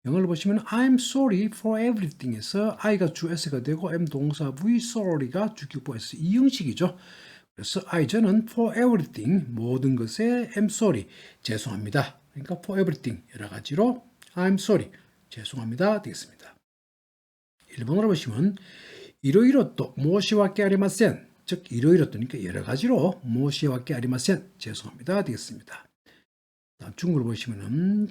영어를 보시면 I'm sorry for everything에서 I가 주 S가 되고 M 동사 V sorry가 주격보 S 이 형식이죠. 그래서 I 저는 for everything 모든 것에 I'm sorry 죄송합니다. 그러니까 for everything 여러 가지로 I'm sorry 죄송합니다 되겠습니다. 1번으로 보시면 이러이러또 무엇이와께 아리마센, 즉 이러이러또니까 여러 가지로 무엇이와께 아리마센 죄송합니다 되겠습니다. 다음 중국어로 보시면은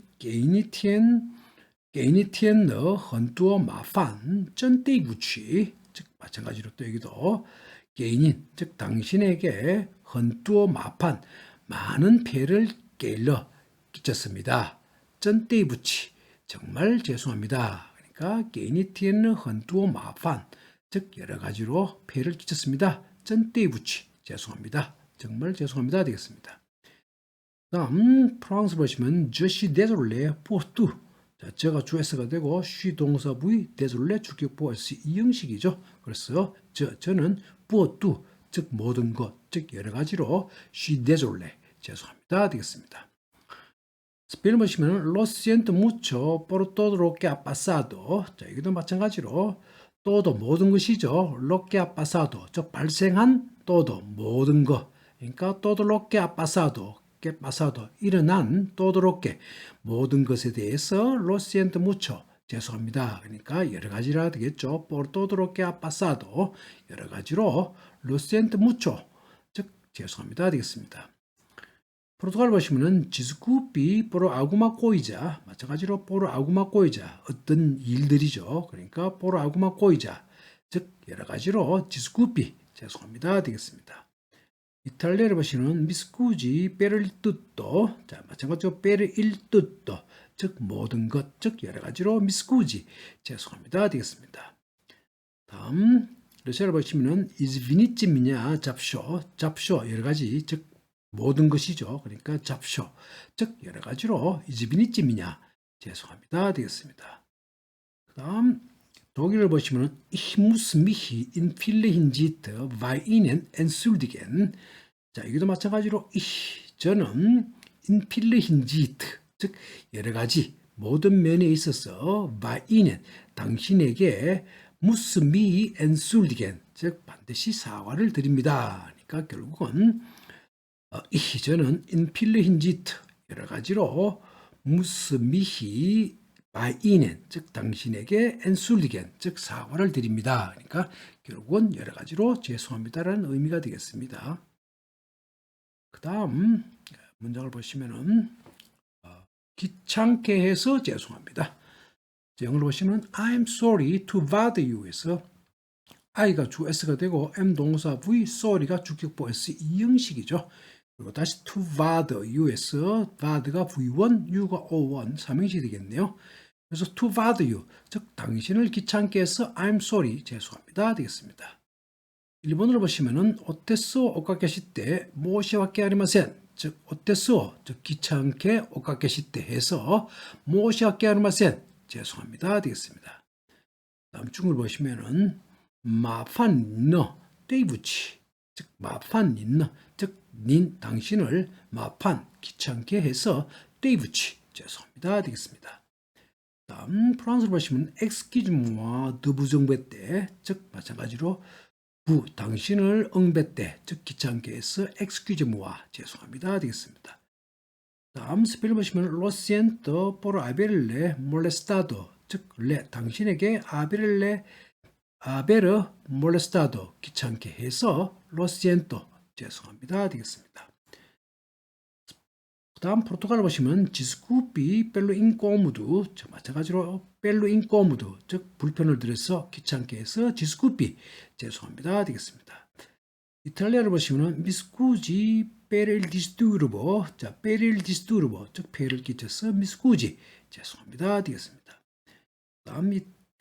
게이니티엔너 헌뚜어 마판 쩐떼이 부취, 즉 마찬가지로 또 여기도 게인인, 즉 당신에게 헌뚜어 마판 많은 폐를 깨일러 끼쳤습니다. 쩐떼이 부취 정말 죄송합니다. 그러니까 게이니티엔너 헌뚜어 마판, 즉 여러 가지로 폐를 끼쳤습니다. 쩐떼이 부취 죄송합니다. 정말 죄송합니다 되겠습니다. 다음 프랑스 보시면 je suis désolé pour tout. 자, 저가 주 S가 되고 she 동사 V désolé 주격보 S 이 형식이죠. 그래서 저는 pour tout, 즉 모든 것, 즉 여러 가지로 she désolé 죄송합니다 되겠습니다. 스펠링 보시면 lo siento mucho por todo lo que ha pasado. 자, 여기도 마찬가지로 todo 모든 것이죠. lo que ha pasado, 즉 발생한 todo 모든 것. 그러니까 todo lo que ha pasado 일어난 또드롭게 모든 것에 대해서 lo siento mucho 죄송합니다. 그러니까 여러 가지라 되겠죠. por todo lo que ha pasado 여러 가지로 lo siento mucho 즉 죄송합니다 되겠습니다. 포르투갈 보시면은 desculpe por alguma coisa 마찬가지로 por alguma coisa 어떤 일들이죠. 그러니까 por alguma coisa 즉 여러 가지로 desculpe 죄송합니다 되겠습니다. 이탈리아를 보시면 미스쿠지 per il tutto, 자 마찬가지로 per il tutto, 즉 모든 것, 즉 여러 가지로 미스쿠지 죄송합니다 되겠습니다. 다음 러시아를 보시면은 izvinitimi냐 잡쇼 여러 가지, 즉 모든 것이죠. 그러니까 잡쇼, 즉 여러 가지로 izvinitimi냐 죄송합니다 되겠습니다. 다음 독일을 보시면 ich muss mich in viele Hinsicht bei Ihnen entschuldigen. 자, 여기도 마찬가지로 저는 in viele Hinsicht, 즉 여러 가지 모든 면에 있어서 bei Ihnen 당신에게 muss mich entschuldigen, 즉 반드시 사과를 드립니다. 그러니까 결국은 저는 in viele Hinsicht 여러 가지로 muss mich bei Ihnen, 즉 당신에게 entschuldigen, 즉 사과를 드립니다. 그러니까 결국은 여러 가지로 죄송합니다라는 의미가 되겠습니다. 그 다음 문장을 보시면은 귀찮게 해서 죄송합니다. 영어로 보시면 I'm sorry to bother you에서 I가 주 S가 되고 M 동사 V sorry가 주격보 S 이 형식이죠. 그리고 다시 to bother you에서 bother가 V1, U가 O1 삼형식이 되겠네요. 그래서 to bother you, 즉 당신을 귀찮게 해서 I'm sorry, 죄송합니다 되겠습니다. 1번으로 보시면은 어땠어 오카케시때 모시와케 아리마센, 즉 어땠어, 즉 귀찮게 오카케시때 해서 모시와케 아리마센 죄송합니다 되겠습니다. 다음 중을 보시면은 마판너 떼이부치, 즉 마판닌너, 즉 닌 당신을 마판 귀찮게 해서 떼이부치 죄송합니다 되겠습니다. 다음 프랑스로 보시면 excuse-moi de vous embêter, 즉 마찬가지로 당신을 응배때, 즉 귀찮게 해서 excuse-moi 죄송합니다 되겠습니다. 다음 스펠링 보시면 lo siento por haberle molestado, 즉 당신에게 haber molestado 귀찮게 해서 lo siento 죄송합니다 되겠습니다. 다음 포르투갈 보시면 desculpe pelo incômodo, 마찬가지로 pelo incômodo, 즉 불편을 드려서 귀찮게 해서 desculpe 죄송합니다 되겠습니다. 이탈리아를 보시면 mi scusi per il disturbo, 자 per il disturbo, 즉 폐를 끼쳐서 mi scusi 죄송합니다 되겠습니다. 다음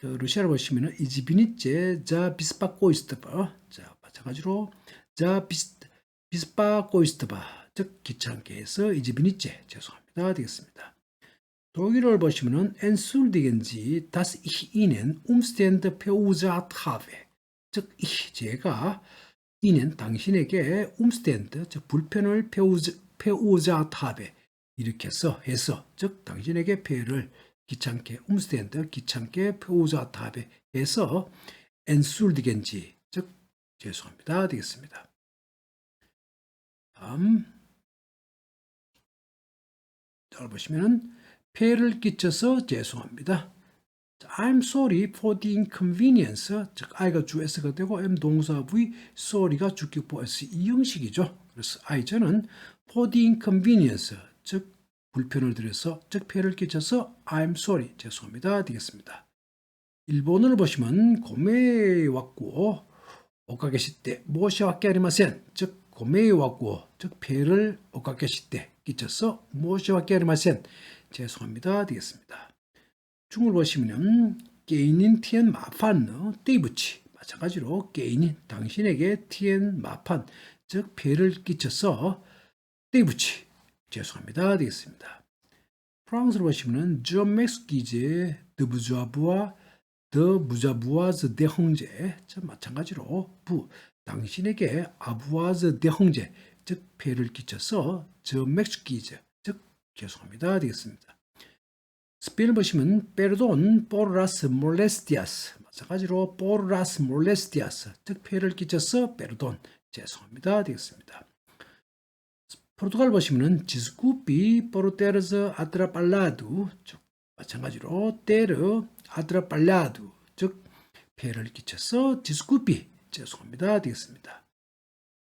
러시아를 보시면은 이즈비니체 자 비스바코이스트바 자 마찬가지로 자 비스바코이스트바 즉 귀찮게 해서 이즈비니체 죄송합니다 되겠습니다. 독일어를 보시면은 엔술디겐지 다스 ich Ihnen umstände verursacht habe 즉 제가 이는 당신에게 umstände 즉 불편을 verursacht habe 이렇게 해서 즉 당신에게 폐를 귀찮게 umstände 귀찮게 verursacht habe 해서 entschuldigen 즉 죄송합니다 되겠습니다. 다음 잘 보시면은 폐를 끼쳐서 죄송합니다. I'm sorry for the inconvenience. 즉 I가 주 S가 되고 M 동사 V, sorry가 주격보 S 이 형식이죠. 그래서 I 저는 for the inconvenience 즉 불편을 드려서 즉 폐를 끼쳐서 I'm sorry 죄송합니다 되겠습니다. 일본어를 보시면 고메 왔고 오카게시때 모시와케 아리마센 즉 고메 왔고 즉 폐를 오카게시때 끼쳐서 모시와케 아리마센 죄송합니다 되겠습니다. 중을 보시면 게인인 티엔 마판 띠부치 마찬가지로 게인인 당신에게 티엔 마판 즉 폐를 끼쳐서 띠부치 죄송합니다 되겠습니다. 프랑스로 보시면 je m'excuse de vous avoir de 형제 마찬가지로 당신에게 avoir de 형제 즉 폐를 끼쳐서 je m'excuse 즉 죄송합니다 되겠습니다. 스페인을 보시면 perdón por las molestias 마찬가지로 por las molestias 즉 폐를 끼쳐서 perdón 죄송합니다 되겠습니다. 포르투갈 보시면은 desculpe por teres atrapalhado 즉 마찬가지로 ter atrapalhado 즉 폐를 끼쳐서 desculpe 죄송합니다 되겠습니다.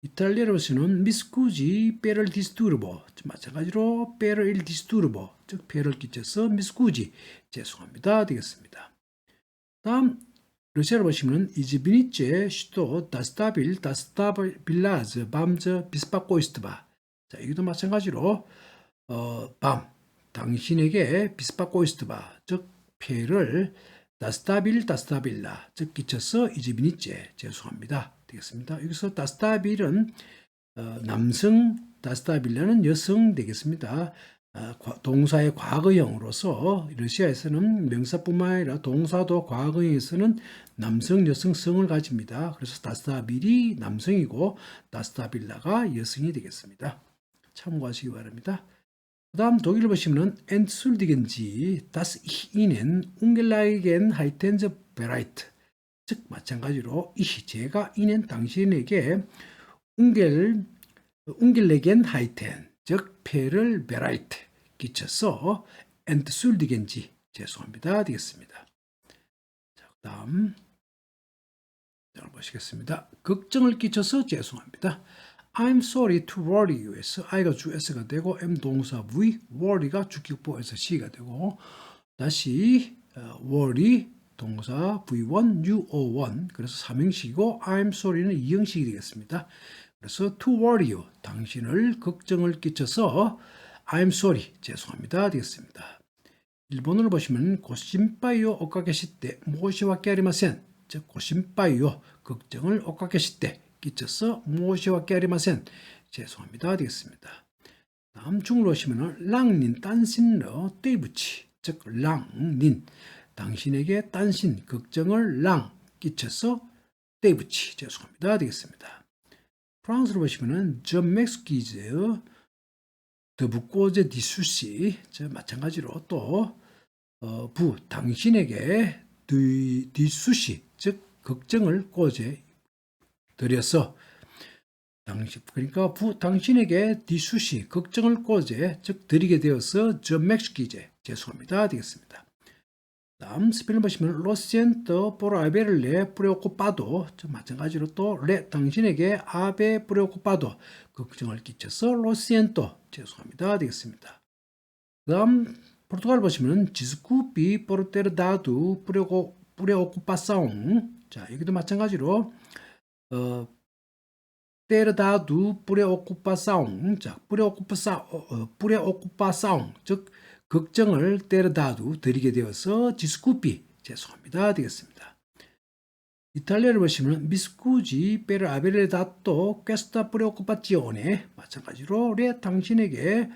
이탈리아로 보시면 mi scusi per il disturbo 마찬가지로 per il disturbo 즉 폐를 끼쳐서 mi scusi 죄송합니다 되겠습니다. 다음 러시아로 보시면 이즈비니체 슈토 다스타빌라즈 밤즈 비스바코이스트바 자 여기도 마찬가지로 밤 당신에게 비스바코이스트바 즉 폐를 다스타빌라 즉 끼쳐서 이즈비니체 죄송합니다 되겠습니다. 여기서 다스타빌은 남성 다스타빌라는 여성 되겠습니다. 동사의 과거형으로서 러시아에서는 명사뿐만 아니라 동사도 과거형에서는 남성, 여성, 성을 가집니다. 그래서 다스타빌이 남성이고 다스타빌라가 여성이 되겠습니다. 참고하시기 바랍니다. 그 다음 독일을 보시면 entschuldigen das ich Ihnen ungelegen heitenze bereit 즉 마찬가지로 제가 Ihnen 당신에게 ungelegen heiten 즉 폐를 bereit 끼쳐서 entschuldigen 죄송합니다 되겠습니다. 자, 그 다음 잘 보시겠습니다. 걱정을 끼쳐서 죄송합니다. I'm sorry to worry you에서 I가 주 S가 되고 M 동사 V, worry가 주격보에서 C가 되고 다시 worry 동사 V1, UO1 그래서 3형식이고 I'm sorry는 2형식이 되겠습니다. 그래서 to worry you 당신을 걱정을 끼쳐서 I'm sorry 죄송합니다 되겠습니다. 일본어를 보시면 고심파이요 오카게시때 모시와케 아리마센 즉 고심파이요 걱정을 오카게시때 끼쳐서 모시와케 아리마센 죄송합니다 되겠습니다. 다음 중으로 보시면 랑닌 딴신러 떼부치 즉 랑닌 당신에게 딴신 걱정을 랑 끼쳐서 떼부치 죄송합니다 되겠습니다. 프랑스로 보시면은 je m'excuse de vous causer des soucis 마찬가지로 또 당신에게 des soucis 즉 걱정을 cause 드려서 그러니까 당신에게 des soucis 걱정을 cause 즉 드리게 되어서 je m'excuse 죄송합니다 되겠습니다. 다음 스펠링 보시면 lo siento por haberle preocupado 마찬가지로 또 당신에게 haber preocupado 걱정을 끼쳐서 lo siento 죄송합니다 되겠습니다. 다음 포르투갈 보시면 desculpe por ter dado preocupação 자 여기도 마찬가지로 ter dado preocupação 자 preocupação 즉 걱정을 ter dado 드리게 되어서 desculpe 죄송합니다 되겠습니다. 이탈리아를 보시면 mi scusi per aver dato questa preoccupazione 마찬가지로 당신에게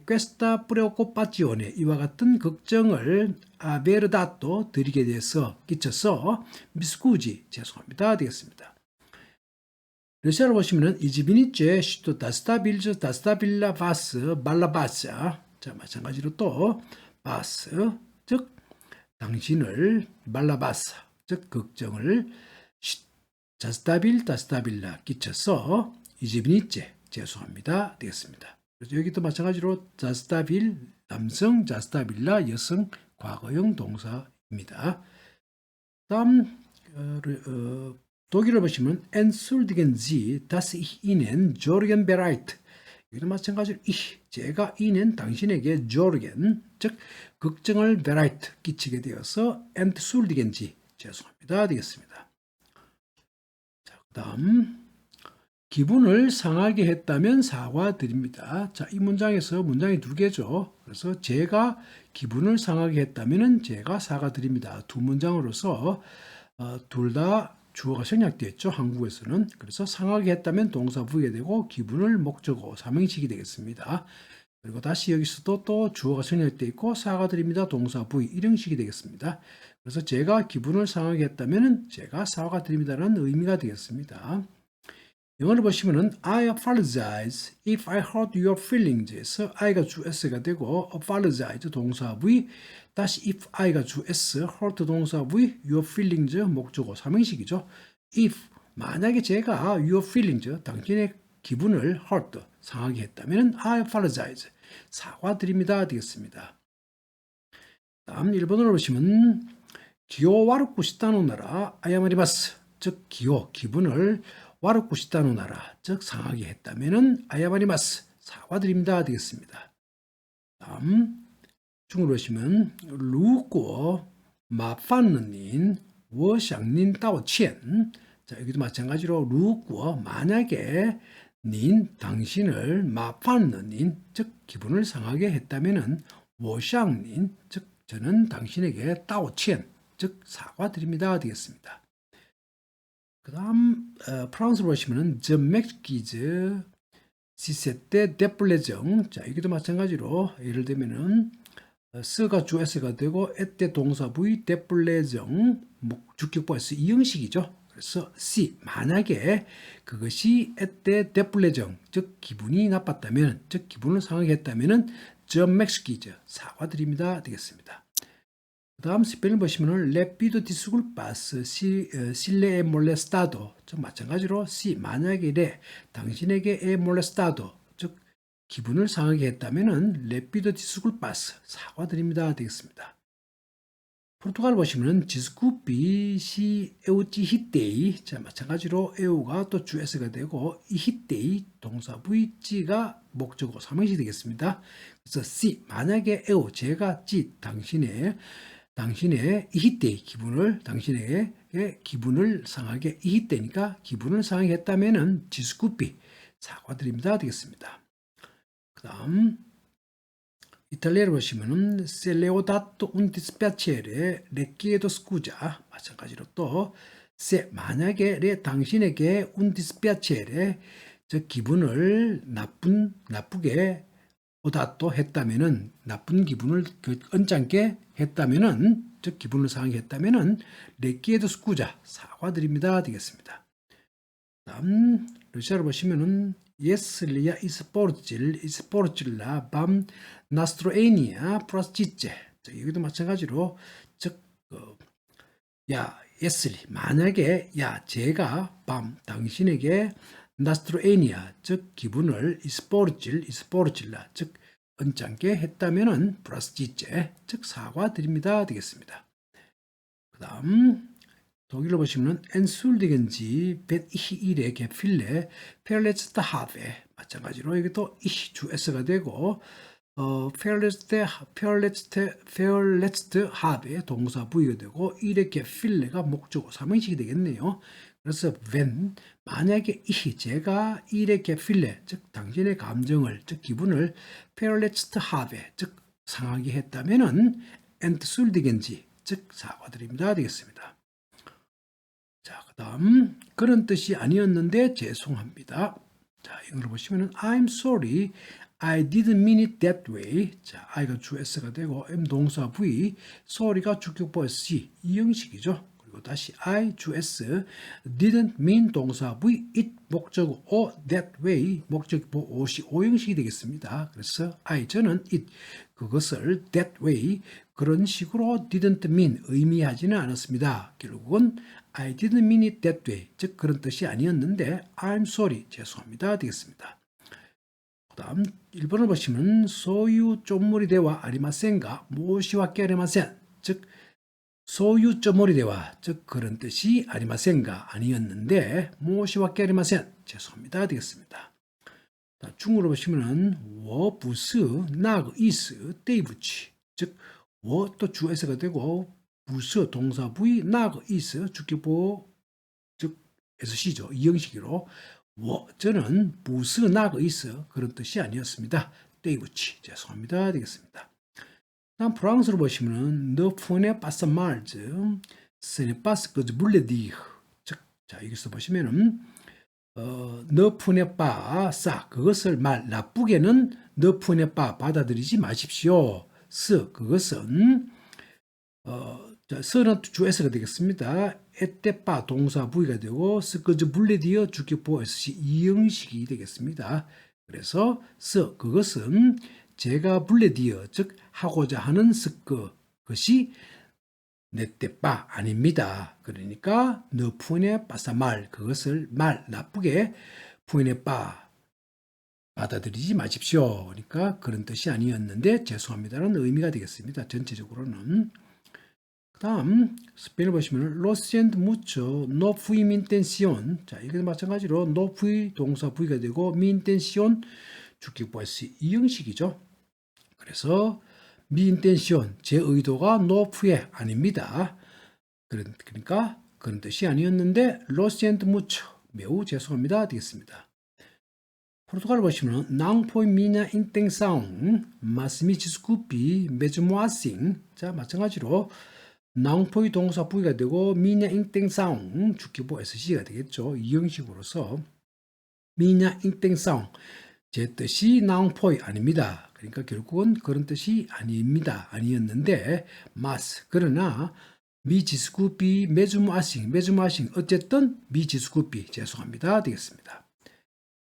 questa preoccupazione 이와 같은 걱정을 aver dato 드리게 돼서 끼쳐서 mi scusi 죄송합니다 되겠습니다. 러시아를 보시면은 이 집이니째 시도 다스타빌즈 다스타빌라 바스 발라바사 자 마찬가지로 또 바스 즉 당신을 발라바사 즉 걱정을 자스타빌 다스타빌라 끼쳐서 이 집이니째 죄송합니다 되겠습니다. 그래서 여기도 마찬가지로 자스타빌 남성 자스타빌라 여성 과거형 동사입니다. 다음 독일어 보시면 entschuldigen Sie, dass ich Ihnen Sorgen bereite. 여기도 마찬가지로 제가 Ihnen 당신에게 Sorgen, 즉 걱정을 bereite 끼치게 되어서 entschuldigen Sie, 죄송합니다 되겠습니다. 자, 그다음 기분을 상하게 했다면 사과드립니다. 자, 이 문장에서 문장이 두 개죠. 그래서 제가 기분을 상하게 했다면 제가 사과드립니다. 두 문장으로서 둘 다 주어가 생략되어 있죠. 한국에서는. 그래서 상하게 했다면 동사 부여가 되고 기분을 목적어 삼형식이 되겠습니다. 그리고 다시 여기서도 또 주어가 생략되어 있고 사과드립니다. 동사 부의 일형식이 되겠습니다. 그래서 제가 기분을 상하게 했다면 제가 사과드립니다라는 의미가 되겠습니다. 영어를 보시면은 I apologize if I hurt your feelings에서 I가 주 S가 되고 apologize 동사 부의 다시 if I가 주 S, hurt 동사 부의 your feelings 목적어 삼형식이죠. if 만약에 제가 your feelings 당신의 기분을 hurt 상하게 했다면 I apologize 사과드립니다 되겠습니다. 다음 1번으로 보시면 기호 와르고 싶다는 나라 아야마리마스 즉 기호 기분을 와르고 싶다는 나라 즉 상하게 했다면 아야마리마스 사과드립니다 되겠습니다. 다음 중으로 보시면 如果麻烦了您我向您道歉 자 여기도 마찬가지로 如果만약에 당신을 麻烦了您즉 기분을 상하게 했다면은 我向您즉 저는 당신에게 道歉 즉 사과드립니다 되겠습니다. 그 다음 프랑스로 보시면은 je m'excuse si c'était déplaisant 자 여기도 마찬가지로 예를 들면은 스가 주 S가 되고 에때 동사 부의 déplaisant 주격보에서 이형식이죠. 그래서 si 만약에 그것이 에때 déplaisant 즉 기분이 나빴다면 즉 기분을 상하게 했다면은 je m'excuse 사과드립니다 되겠습니다. 그 다음 스펠링 보시면은 le pido disculpas si le he molestado 즉 마찬가지로 si 만약에 le 당신에게 he molestado 즉 기분을 상하게 했다면은 le pido disculpas 사과드립니다 되겠습니다. 포르투갈 보시면은 desculpe si eu te irritei 자 마찬가지로 eu가 또 주 S가 되고 irritei 동사 부의 지가 목적어 삼형식이 되겠습니다. 그래서 si 만약에 eu 제가 당신의 irritei 당신에게 기분을 상하게 irritei니까 기분을 상하게 했다면은 desculpe 사과드립니다 되겠습니다. 그 다음 이탈리아를 보시면은 se le ho dato un dispiacere le chiedo scusa 마찬가지로 또 se 만약에 당신에게 un dispiacere 즉 기분을 나쁘게 ho 했다면은 나쁜 기분을 언짢게 했다면은 즉 기분을 상하게 했다면은 le chiedo scusa 사과드립니다 되겠습니다. 다음 러시아를 보시면은 예슬리아 이스포르질라 밤 나스트로에니아 프라스지체 여기도 마찬가지로 즉 예슬리 만약에 제가 밤 당신에게 나스트로에니아 즉 기분을 이스포르질라 즉 언짢게 했다면은 프라스지체 즉 사과드립니다 되겠습니다. 그 다음 독일로 보시면 entschuldigen Sie, wenn ich Ihre Gefühle verletzt habe. 마찬가지로 여기도 ich 주 S가 되고 verletzt habe 동사 부여가 되고 Ihre Gefühle가 목적어 삼형식이 되겠네요. 그래서 when 만약에 제가 Ihre Gefühle 즉 당신의 감정을 즉 기분을 verletzt habe 즉 상하게 했다면은 entschuldigen Sie 즉 사과드립니다 되겠습니다. 자, 그다음 그런 뜻이 아니었는데 죄송합니다. 자, 이걸 보시면은 I'm sorry, I didn't mean it that way. 자, I가 주 S가 되고 M 동사 V, sorry가 주격보 SC 이 형식이죠. 그리고 다시 I 주 S, didn't mean 동사 V, it 목적 O, that way 목적보 O시 O 형식이 되겠습니다. 그래서 I 저는 it 그것을 that way 그런 식으로 didn't mean 의미하지는 않았습니다. 결국은 I didn't mean it that way 즉 그런 뜻이 아니었는데 I'm sorry 죄송합니다 되겠습니다. 그 다음 1번을 보시면 소유 쪼모리 대와 아리마센가 모시와케 아리마센 즉 소유 쪼모리 대와 즉 그런 뜻이 아리마센가 아니었는데 모시와케 아리마센 죄송합니다 되겠습니다. 중으로 보시면은 워 부스 나그 이스 떼이부치 즉 워 또 주에서가 되고 부스 동사 부위 나그 이스 주격보 즉 SC죠. 이 형식으로 워 저는 부스 나그 이스 그런 뜻이 아니었습니다. 떼이부치 죄송합니다 되겠습니다. 다음 프랑스로 보시면은 너 푸네 파스 말즈 스네 파스 그즈 블레디 즉 자 여기서 보시면은 너 푸네 빠싸 그것을 말 나쁘게는 너 푸네 빠 받아들이지 마십시오. 스 그것은 스는 주에서가 되겠습니다. 에떼빠 동사 부위가 되고 스크즈 블레디어 주격보 SC 이 형식이 되겠습니다. 그래서 스 그것은 제가 블레디어 즉 하고자 하는 스크 것이 네떼빠 아닙니다. 그러니까 너 푸네 빠사 말 그것을 말 나쁘게 푸네 빠 받아들이지 마십시오. 그러니까 그런 뜻이 아니었는데 죄송합니다라는 의미가 되겠습니다. 전체적으로는. 그 다음 스페인을 보시면 Lo siento mucho, no fui mi intención. 자, 이게 마찬가지로 no fui 동사 부위가 되고 mi intención 주격보 S 이 형식이죠. 그래서 mi intención 제 의도가 no fue 아닙니다. 그러니까 그런 뜻이 아니었는데 Lo siento mucho 매우 죄송합니다 되겠습니다. 포르투갈 보시면 não foi minha intenção, mas me desculpe mesmo assim. 자, 마찬가지로 não foi 동사 부위가 되고 minha intenção 주격보 SC가 되겠죠. 이 형식으로서 minha intenção 제 뜻이 não foi 아닙니다. 그러니까 결국은 그런 뜻이 아닙니다. 아니었는데 mas 그러나 me desculpe mesmo assim 어쨌든 me desculpe 죄송합니다 되겠습니다.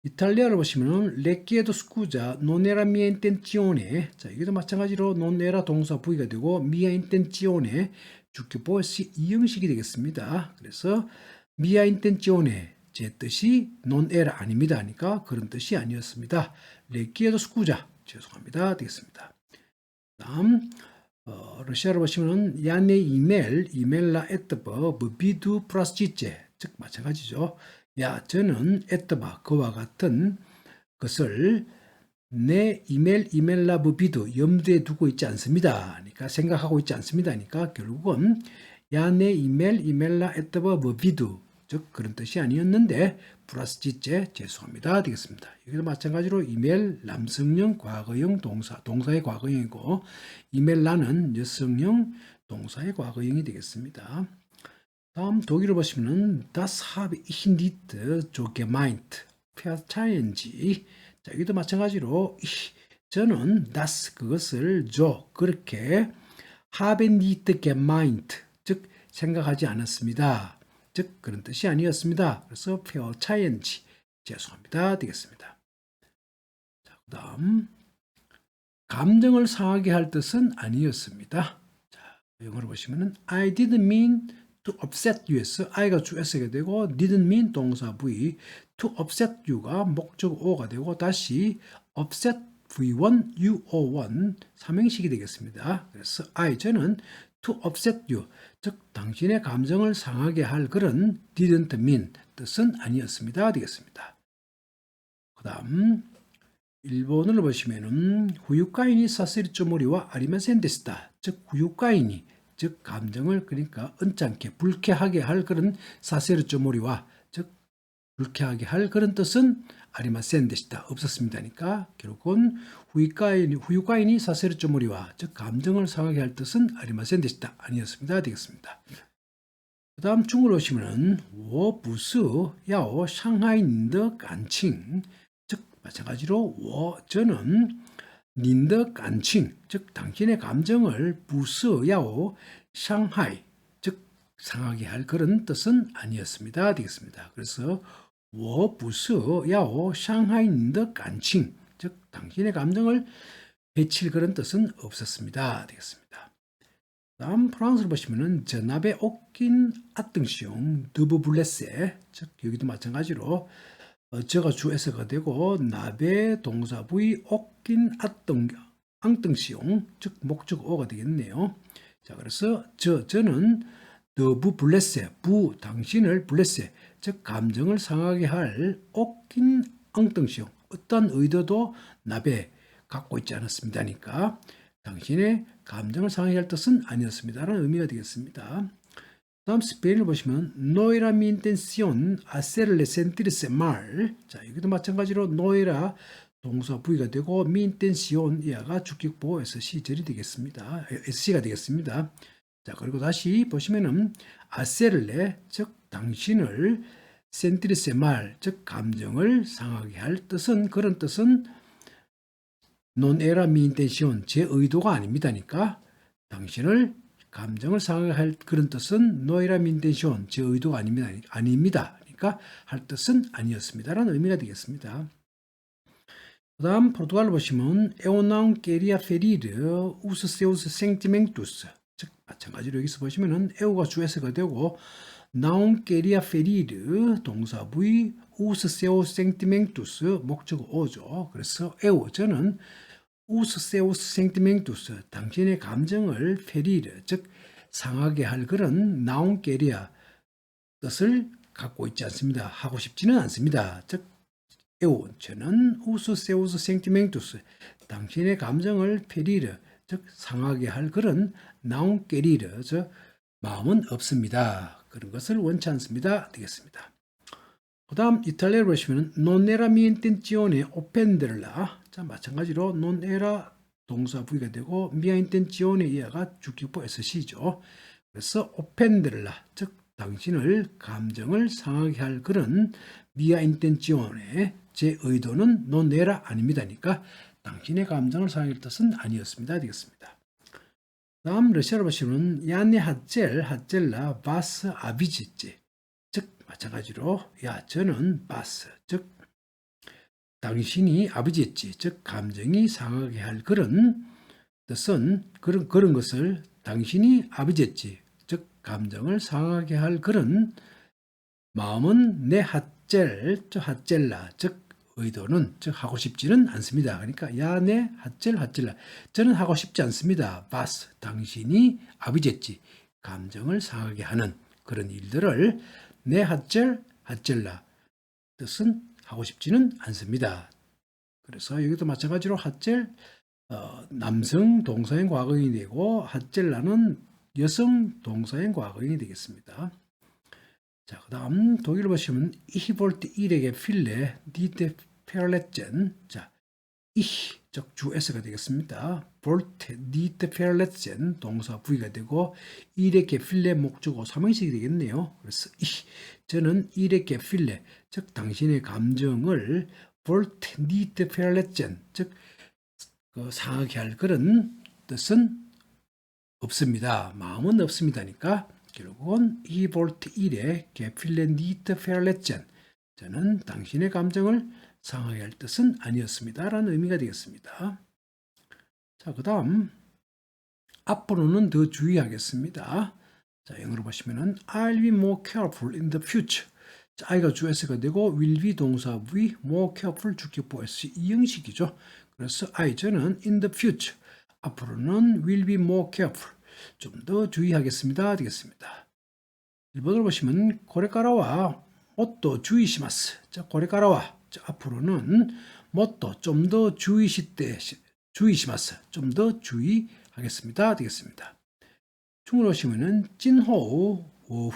이탈리아를 보시면은 le chiedo scusa non era mia intenzione. 자, 여기도 마찬가지로 non era 동사 부위가 되고 mia intenzione 주격보 이 형식이 되겠습니다. 그래서 mia intenzione 제 뜻이 non era 아닙니다 하니까 그런 뜻이 아니었습니다. le chiedo scusa 죄송합니다 되겠습니다. 다음 러시아를 보시면은 я не имел этого в виду простите 즉 마찬가지죠. 야, 저는 에뜨바 그와 같은 것을 내 이멜라 부비도 염두에 두고 있지 않습니다. 그러니까 생각하고 있지 않습니다. 그러니까 결국은 야, 내 이멜라 에뜨바 부비도 즉 그런 뜻이 아니었는데 플러스 지제 죄송합니다 되겠습니다. 여기도 마찬가지로 이멜 남성형 과거형 동사의 과거형이고 이멜라는 여성형 동사의 과거형이 되겠습니다. 다음 독일을 보시면은 das habe ich nicht so gemeint. verzeihen Sie. 자, 여기도 마찬가지로 저는 das 그것을 그렇게 habe nicht gemeint 즉 생각하지 않았습니다. 즉 그런 뜻이 아니었습니다. 그래서 verzeihen Sie 죄송합니다 되겠습니다. 자, 그다음 감정을 상하게 할 뜻은 아니었습니다. 자, 영어로 보시면은 I didn't mean to upset you에서 I가 주 S가 되고 didn't mean 동사 V to upset you가 목적 O가 되고 다시 upset V1 UO1 삼행식이 되겠습니다. 그래서 I 저는 to upset you 즉 당신의 감정을 상하게 할 그런 didn't mean 뜻은 아니었습니다 되겠습니다. 그 다음 일본어를 보시면은 후유카이니 사세리쪼모리와 아리마센 데스다 즉 후유카이니 즉 감정을 그러니까 언짢게 불쾌하게 할 그런 사세르쪼모리와 즉 불쾌하게 할 그런 뜻은 아리마센 데시다. 없었습니다니까 결국은 후유가인이 사세르 쪼모리와 즉 감정을 상하게 할 뜻은 아리마센 데시다. 아니었습니다. 되겠습니다. 그 다음 중으로 오시면은 我不是要伤害你的感情 즉 마찬가지로 我 저는 你的感情 즉 당신의 감정을 不是要伤害 즉 상하게 할 그런 뜻은 아니었습니다. 되겠습니다. 그래서 我不是要伤害你的感情 즉 당신의 감정을 해칠 그런 뜻은 없었습니다. 되겠습니다. 다음 프랑스를 보시면은 저나베 옥긴 아등시용 드부블레세 즉 여기도 마찬가지로 저가 주에서가 되고 나베 동사 부위 옥긴 앙등시용 즉 목적어가 되겠네요. 자 그래서 저는 드부블레세 부 당신을 블레세 즉 감정을 상하게 할 옥긴 앙등시용 어떤 의도도 나베 갖고 있지 않았습니다니까 당신의 감정을 상하게 할 뜻은 아니었습니다라는 의미가 되겠습니다. 다음 스페인을 보시면 no era mi intención hacerle sentirse mal. 자 여기도 마찬가지로 no era 동사 부위가 되고 mi intención 이하가 주격보 SC절이 되겠습니다. SC가 되겠습니다. 자 그리고 다시 보시면은 hacerle 즉 당신을 sentirse mal 즉 감정을 상하게 할 뜻은 그런 뜻은 non era mi intención 제 의도가 아닙니다니까 당신을 감정을 상하게 할 그런 뜻은 no era mi intención 제 의도가 아닙니다. 그러니까 할 뜻은 아니었습니다라는 의미가 되겠습니다. 그 다음 포르투갈로 보시면 eu não queria ferir os seus sentimentos 즉 마찬가지로 여기서 보시면은 eu가 주에서가 되고 não queria ferir 동사 부위 os seus sentimentos 목적어 오죠. 그래서 eu 저는 os seus sentimentos 당신의 감정을 ferir 즉 상하게 할 그런 não queria 뜻을 갖고 있지 않습니다. 하고 싶지는 않습니다. 즉 eu 저는 os seus sentimentos 당신의 감정을 ferir 즉 상하게 할 그런 não querir 즉 마음은 없습니다. 그런 것을 원치 않습니다. 되겠습니다. 그 다음 이탈리아로 보시면 non era mi intenzione offenderla 자 마찬가지로 non era 동사 부위가 되고 mia intenzione 이하가 주격보 SC죠. 그래서 offenderla 즉 당신을 감정을 상하게 할 그런 mia intenzione 제 의도는 non era 아닙니다니까 당신의 감정을 상하게 할 뜻은 아니었습니다. 되겠습니다. 다음 러시아로 보시면 야네 핫젤라 바스 아비지지 즉 마찬가지로 야 저는 바스 즉 당신이 아비지지 즉 감정이 상하게 할 그런 뜻은 그런 것을 당신이 아비지지 즉 감정을 상하게 할 그런 마음은 내 핫젤라 즉 의도는 즉 하고 싶지는 않습니다. 그러니까 야네 핫젤라 저는 하고 싶지 않습니다. 바스 당신이 아비제지 감정을 상하게 하는 그런 일들을 내 핫젤라 뜻은 하고 싶지는 않습니다. 그래서 여기도 마찬가지로 핫젤 남성 동사인 과거형이 되고 핫젤라는 여성 동사인 과거형이 되겠습니다. 자, 그 다음 독일을 보시면 ich wollte ihre Fille nicht verletzen. 자, ich 즉 주에서가 되겠습니다. wollte nicht verletzen 동사 부위가 되고 ihre Fille 목적어 삼형식이 되겠네요. 그래서 ich 저는 ihre Fille 즉 당신의 감정을 wollte nicht verletzen 즉 상하게 할 그런 뜻은 없습니다. 마음은 없습니다니까. 결국은 이 볼트 1에 게필레 니트 페알레젠 저는 당신의 감정을 상하게 할 뜻은 아니었습니다. 라는 의미가 되겠습니다. 자, 그 다음 앞으로는 더 주의하겠습니다. 자, 영어로 보시면은 I'll be more careful in the future. 자, I가 주에서가 되고 will be 동사 부위 more careful 주격보 S 이 형식이죠. 그래서 I 저는 in the future 앞으로는 will be more careful 좀 더 주의하겠습니다. 되겠습니다. 1번을 보시면 고레카라와 모토 주의시마스. 자, 고레카라와 앞으로는 모토 좀 더 주의시마스. 좀 더 주의하겠습니다. 되겠습니다. 중으로 보시면은 진호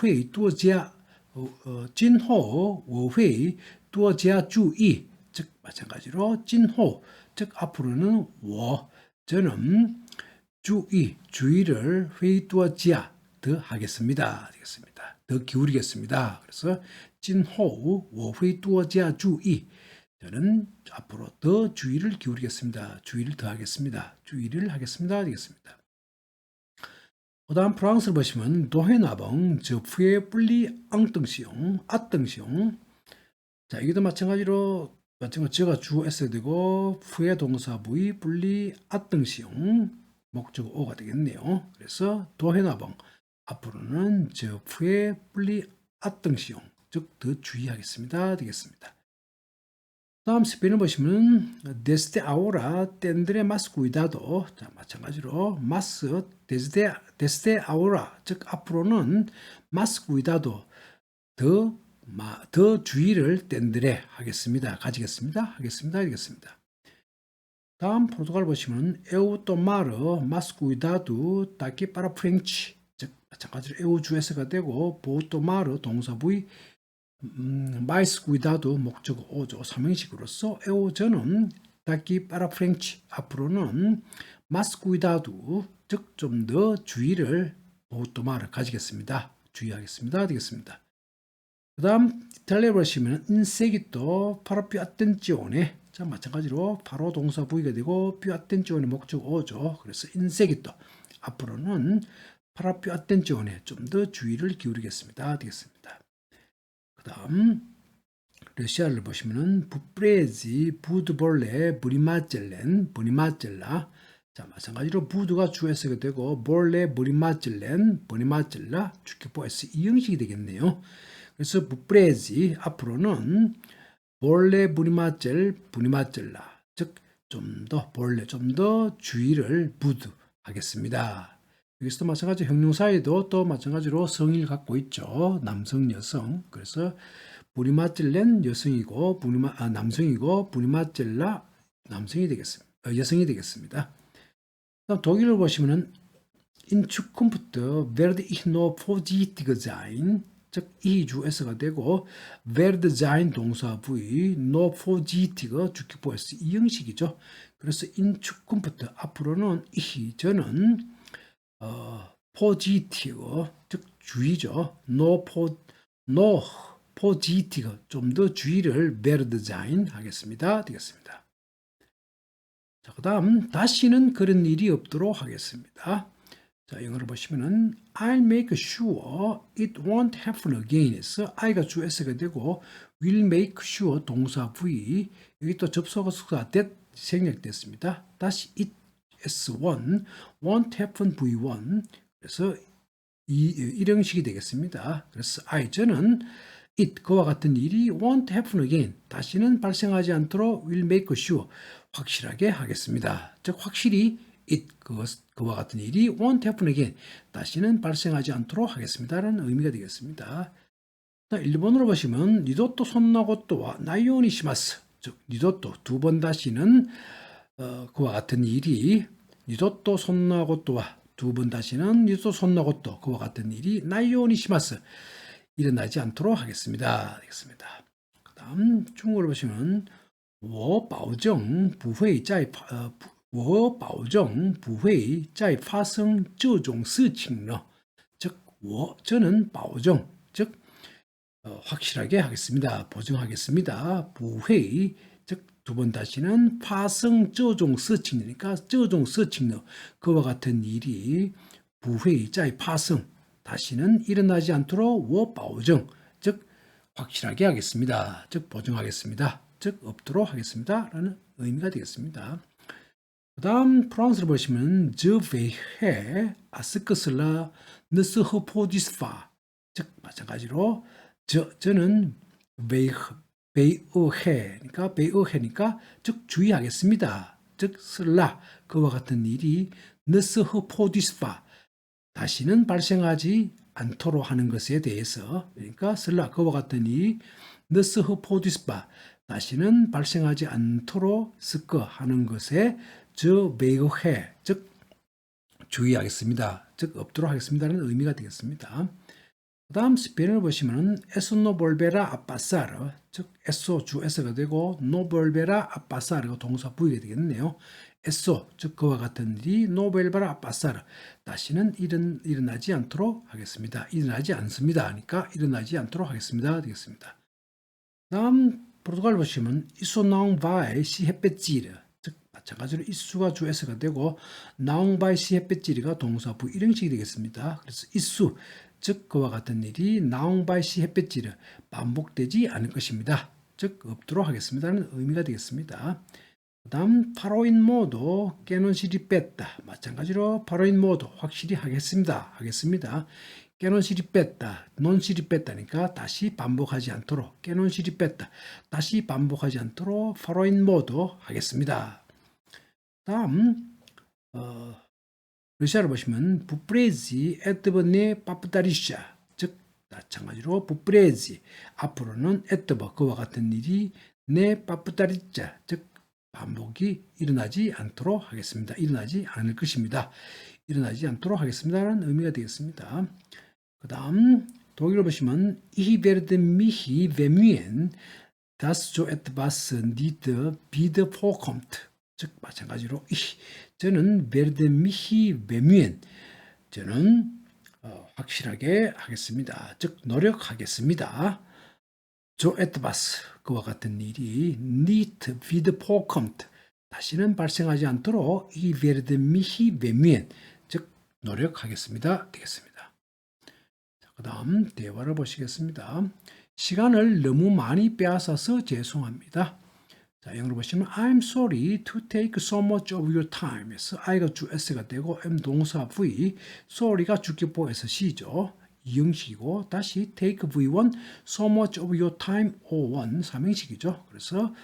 회의 두어지야 今后我会多加注意. 즉 마찬가지로 今后 즉 앞으로는 我 저는 주의를 会多加 더 하겠습니다. 되겠습니다. 더 기울이겠습니다. 그래서 今后我会多加注意. 저는 앞으로 더 주의를 기울이겠습니다. 주의를 더 하겠습니다. 주의를 하겠습니다. 되겠습니다. 그 다음 프랑스를 보시면 도해나봉 저프의 분리 앙등시용 아등시용. 자, 이게도 마찬가지로 저가 주어 써야 되고 푸의 동사 부위 분리 아등시용 목적 오가 되겠네요. 그래서 도해나봉 앞으로는 저프의 분리 아등시용 즉 더 주의하겠습니다. 되겠습니다. 다음 스페인을 보시면 desde ahora tendré más cuidado. 자, 마찬가지로 más desde ahora 즉 앞으로는 más cuidado 더 주의를 tendré 하겠습니다. 가지겠습니다. 하겠습니다. 하겠습니다. 다음 포르투갈 보시면 eu tomar más cuidado daqui para frente. 즉 마찬가지로 eu 주에서가 되고 vou tomar 동사 부위 mais cuidado 목적 오죠. 삼형식으로서 eu 저는 daqui para frente 앞으로는 más cuidado 즉 좀 더 주의를 vou tomar 가지겠습니다. 주의하겠습니다. 되겠습니다. 그 다음 이탈리아 보시면 inseguito para più attenzione. 자, 마찬가지로 바로 동사 부위가 되고 più attenzione 목적 오죠. 그래서 inseguito 앞으로는 para più attenzione 좀 더 주의를 기울이겠습니다. 되겠습니다. 그 다음 러시아를 보시면은 부프레지 부드볼레 브리마젤라. 자, 마찬가지로 부드가 주에서가 되고 볼레 브리마젤라 주격보에서 이 형식이 되겠네요. 그래서 부프레지 앞으로는 볼레 브리마젤라 즉 좀 더 볼레 좀 더 주의를 하겠습니다. 여기서도 마찬가지로 형용사에도 또 마찬가지로 성을 갖고 있죠. 남성, 여성. 그래서 브리마젤렌 여성이고 남성이고 브리마젤라 남성이 되겠습니다. 여성이 되겠습니다. 그다음 독일을 보시면은 in Zukunft werde ich noch vorsichtiger sein. 즉 이 주에서가 되고 werde sein 동사 부위 noch vorsichtiger 주격보에서 이 형식이죠. 그래서 in Zukunft 앞으로는 저는 포지티브 즉 주의죠. no 포지티브 좀 더 주의를 werde sein 하겠습니다. 되겠습니다. 자, 그다음 다시는 그런 일이 없도록 하겠습니다. 자, 영어로 보시면은 I'll make sure it won't happen again 에서 I가 주어가 되고 will make sure 동사 V 여기 또 접속사 that 생략됐습니다. 다시 it S1 won't happen V1 그래서 이런 식이 되겠습니다. 그래서 저는 it 그와 같은 일이 won't happen again 다시는 발생하지 않도록 will make sure 확실하게 하겠습니다. 즉 확실히 it 그와 같은 일이 won't happen again 다시는 발생하지 않도록 하겠습니다라는 의미가 되겠습니다. 일본어로 보시면 니도또 손나고또와 나이오니 시마스 즉 니도또 두 번 다시는 그와 같은 일이 니도또 손나고또와 두 번 다시는 니도또 손나고또 그와 같은 일이 나이오니 시마스 일어나지 않도록 하겠습니다. 되겠습니다. 그다음 중국어로 보시면 我保证不会再发生这种事情了. 즉, 저는 保证, 즉 확실하게 하겠습니다. 보증하겠습니다. 不会, 즉 두 번 다시는 发生这种事情이니까 这种事情了. 그와 같은 일이 不会再发生. 다시는 일어나지 않도록 我保证, 즉 확실하게 하겠습니다. 즉 보증하겠습니다. 즉 없도록 하겠습니다. 라는 의미가 되겠습니다. 그 다음 프랑스를 보시면 je vais à ce que cela ne se reproduise pas. 즉 마찬가지로 저는 veille니까 즉 주의하겠습니다. 즉 cela 그와 같은 일이 ne se reproduise pas 다시는 발생하지 않도록 하는 것에 대해서 그러니까 cela 그와 같은 일이 ne se reproduise pas 다시는 발생하지 않도록 하는 것에 저 veille 즉 주의하겠습니다. 즉 없도록 하겠습니다라는 의미가 되겠습니다. 그 다음 스페인을 보시면은 es no volverá a pasar, 즉 eso 주 eso가 되고 no volverá a pasar가 동사 부위가 되겠네요. eso 즉 그와 같은 일이 no volverá a pasar 다시는 일어나지 않도록 하겠습니다. 일어나지 않습니다. 하니까 일어나지 않도록 하겠습니다. 되겠습니다. 다음 포르투갈 보시면 isso não vai se repetir, 즉 마찬가지로 issu가 주 eso가 되고 não vai se repetir가 동사 부위 일형식이 되겠습니다. 그래서 isso 즉 그와 같은 일이 não vai se repetir 반복되지 않을 것입니다. 즉 없도록 하겠습니다는 의미가 되겠습니다. 그 다음 paro in modo que no se repita 마찬가지로 paro in modo 확실히 하겠습니다. que no se repita, non se repita니까 다시 반복하지 않도록 que no se repita 다시 반복하지 않도록 paro in modo 하겠습니다. 다음 러시아를 보시면 부프레지 에트버네 파프다리샤 즉 마찬가지로 부프레지 앞으로는 에트버 그와 같은 일이 네 파프다리자 즉 반복이 일어나지 않도록 하겠습니다. 일어나지 않을 것입니다. 일어나지 않도록 하겠습니다라는 의미가 되겠습니다. 그 다음 독일어 보시면 Ich werde mich bemühen, dass so etwas nicht wieder vorkommt. 즉 마찬가지로 저는 werde mich bemühen 저는 확실하게 하겠습니다. 즉 노력하겠습니다. so etwas 그와 같은 일이 nicht wieder vorkommt 다시는 발생하지 않도록 Ich werde mich bemühen 즉 노력하겠습니다. 되겠습니다. 그 다음 대화를 보시겠습니다. 시간을 너무 많이 빼앗아서 죄송합니다. 자, 영어로 보시면 I'm sorry to take so much of your time 에서 I가 주 S가 되고 M 동사 V sorry가 주격보에서 C죠. 이형식이고 다시 take V1 so much of your time O1 삼형식이죠. 그래서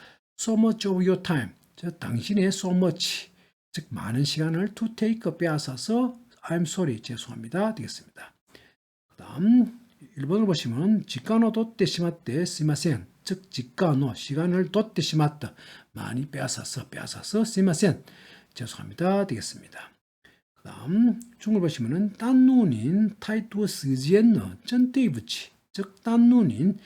so much of your time 즉 당신의 so much 즉 많은 시간을 to take 빼앗아서 I'm sorry 죄송합니다 되겠습니다. 그 다음 1번을 보시면 직관어 뒀대 시마떼 스마센 즉 직관어 시간을 뒀대 시마떼 많이 빼앗아서 스마센 죄송합니다 되겠습니다. 그 다음 중을 보시면은 딴 눈인 타이투어 스지엔너 전테이부치 즉 딴 눈인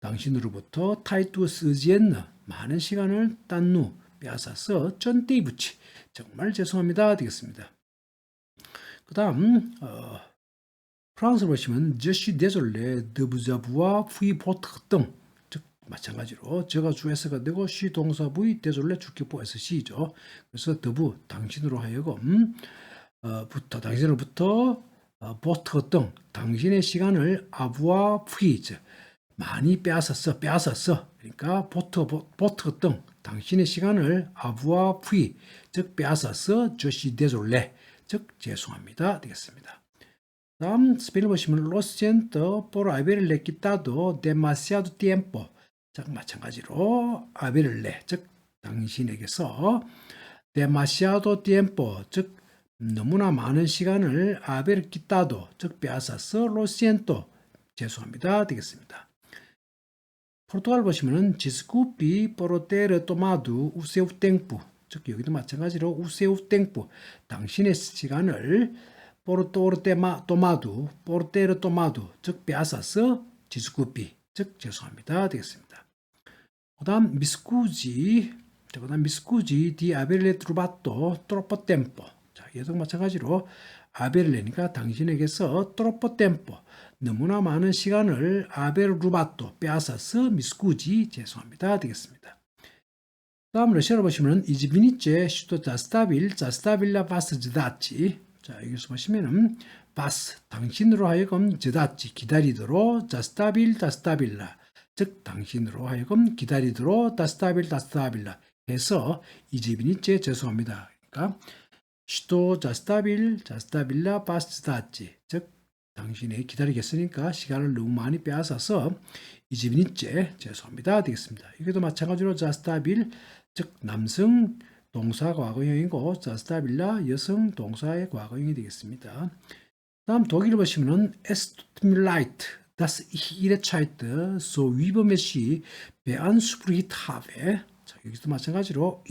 당신으로부터 타이투어 스지엔너 많은 시간을 딴 누 빼앗아서 전테이부치 정말 죄송합니다 되겠습니다. 그 다음 프랑스를 보시면 Je suis désolé de vous avoir pris votre temps 즉 마찬가지로 제가 주에서가 되고 she 동사 부위 désolé 주격보에서 she죠. 그래서 더부 당신으로 하여금 당신으로부터 votre temps 당신의 시간을 avoir pris 많이 빼앗았어 그러니까 votre temps 당신의 시간을 avoir pris 즉 빼앗았어 Je suis désolé 즉 죄송합니다 되겠습니다. 다음 스페인을 보시면 lo siento por haberle quitado demasiado tiempo 즉 마찬가지로 haberle 즉 당신에게서 demasiado tiempo 즉 너무나 많은 시간을 haber quitado 즉 빼앗아서 lo siento 죄송합니다 되겠습니다. 포르투갈 보시면은 desculpe por ter tomado o seu tempo 즉 여기도 마찬가지로 o seu tempo 당신의 시간을 por ter tomado 즉 빼앗아서 desculpe 즉 죄송합니다 되겠습니다. 그다음 mi scusi di averle rubato troppo tempo 자 얘도 마찬가지로 averle니까 당신에게서 troppo tempo 너무나 많은 시간을 aver rubato 빼앗아서 mi scusi 죄송합니다 되겠습니다. 다음 러시아로 보시면 izvinite что заставила вас ждать 자, 여기서 보시면은 바스 당신으로 하여금 저다치 기다리도록 자스타빌라 즉 당신으로 하여금 기다리도록 다스타빌라 해서 이제비니째 죄송합니다. 그러니까 시도 자스타빌라 바스 저다치 즉 당신이 기다리겠으니까 시간을 너무 많이 빼앗아서 이제비니째 죄송합니다 되겠습니다. 이게도 마찬가지로 자스타빌 즉 남성 동사 과거형이고 자스타빌라 여성 동사의 과거형이 되겠습니다. 다음 독일을 보시면은 Es tut mir leid, dass ich Ihre Zeit so übermäßig beansprucht habe. 자, 여기서 마찬가지로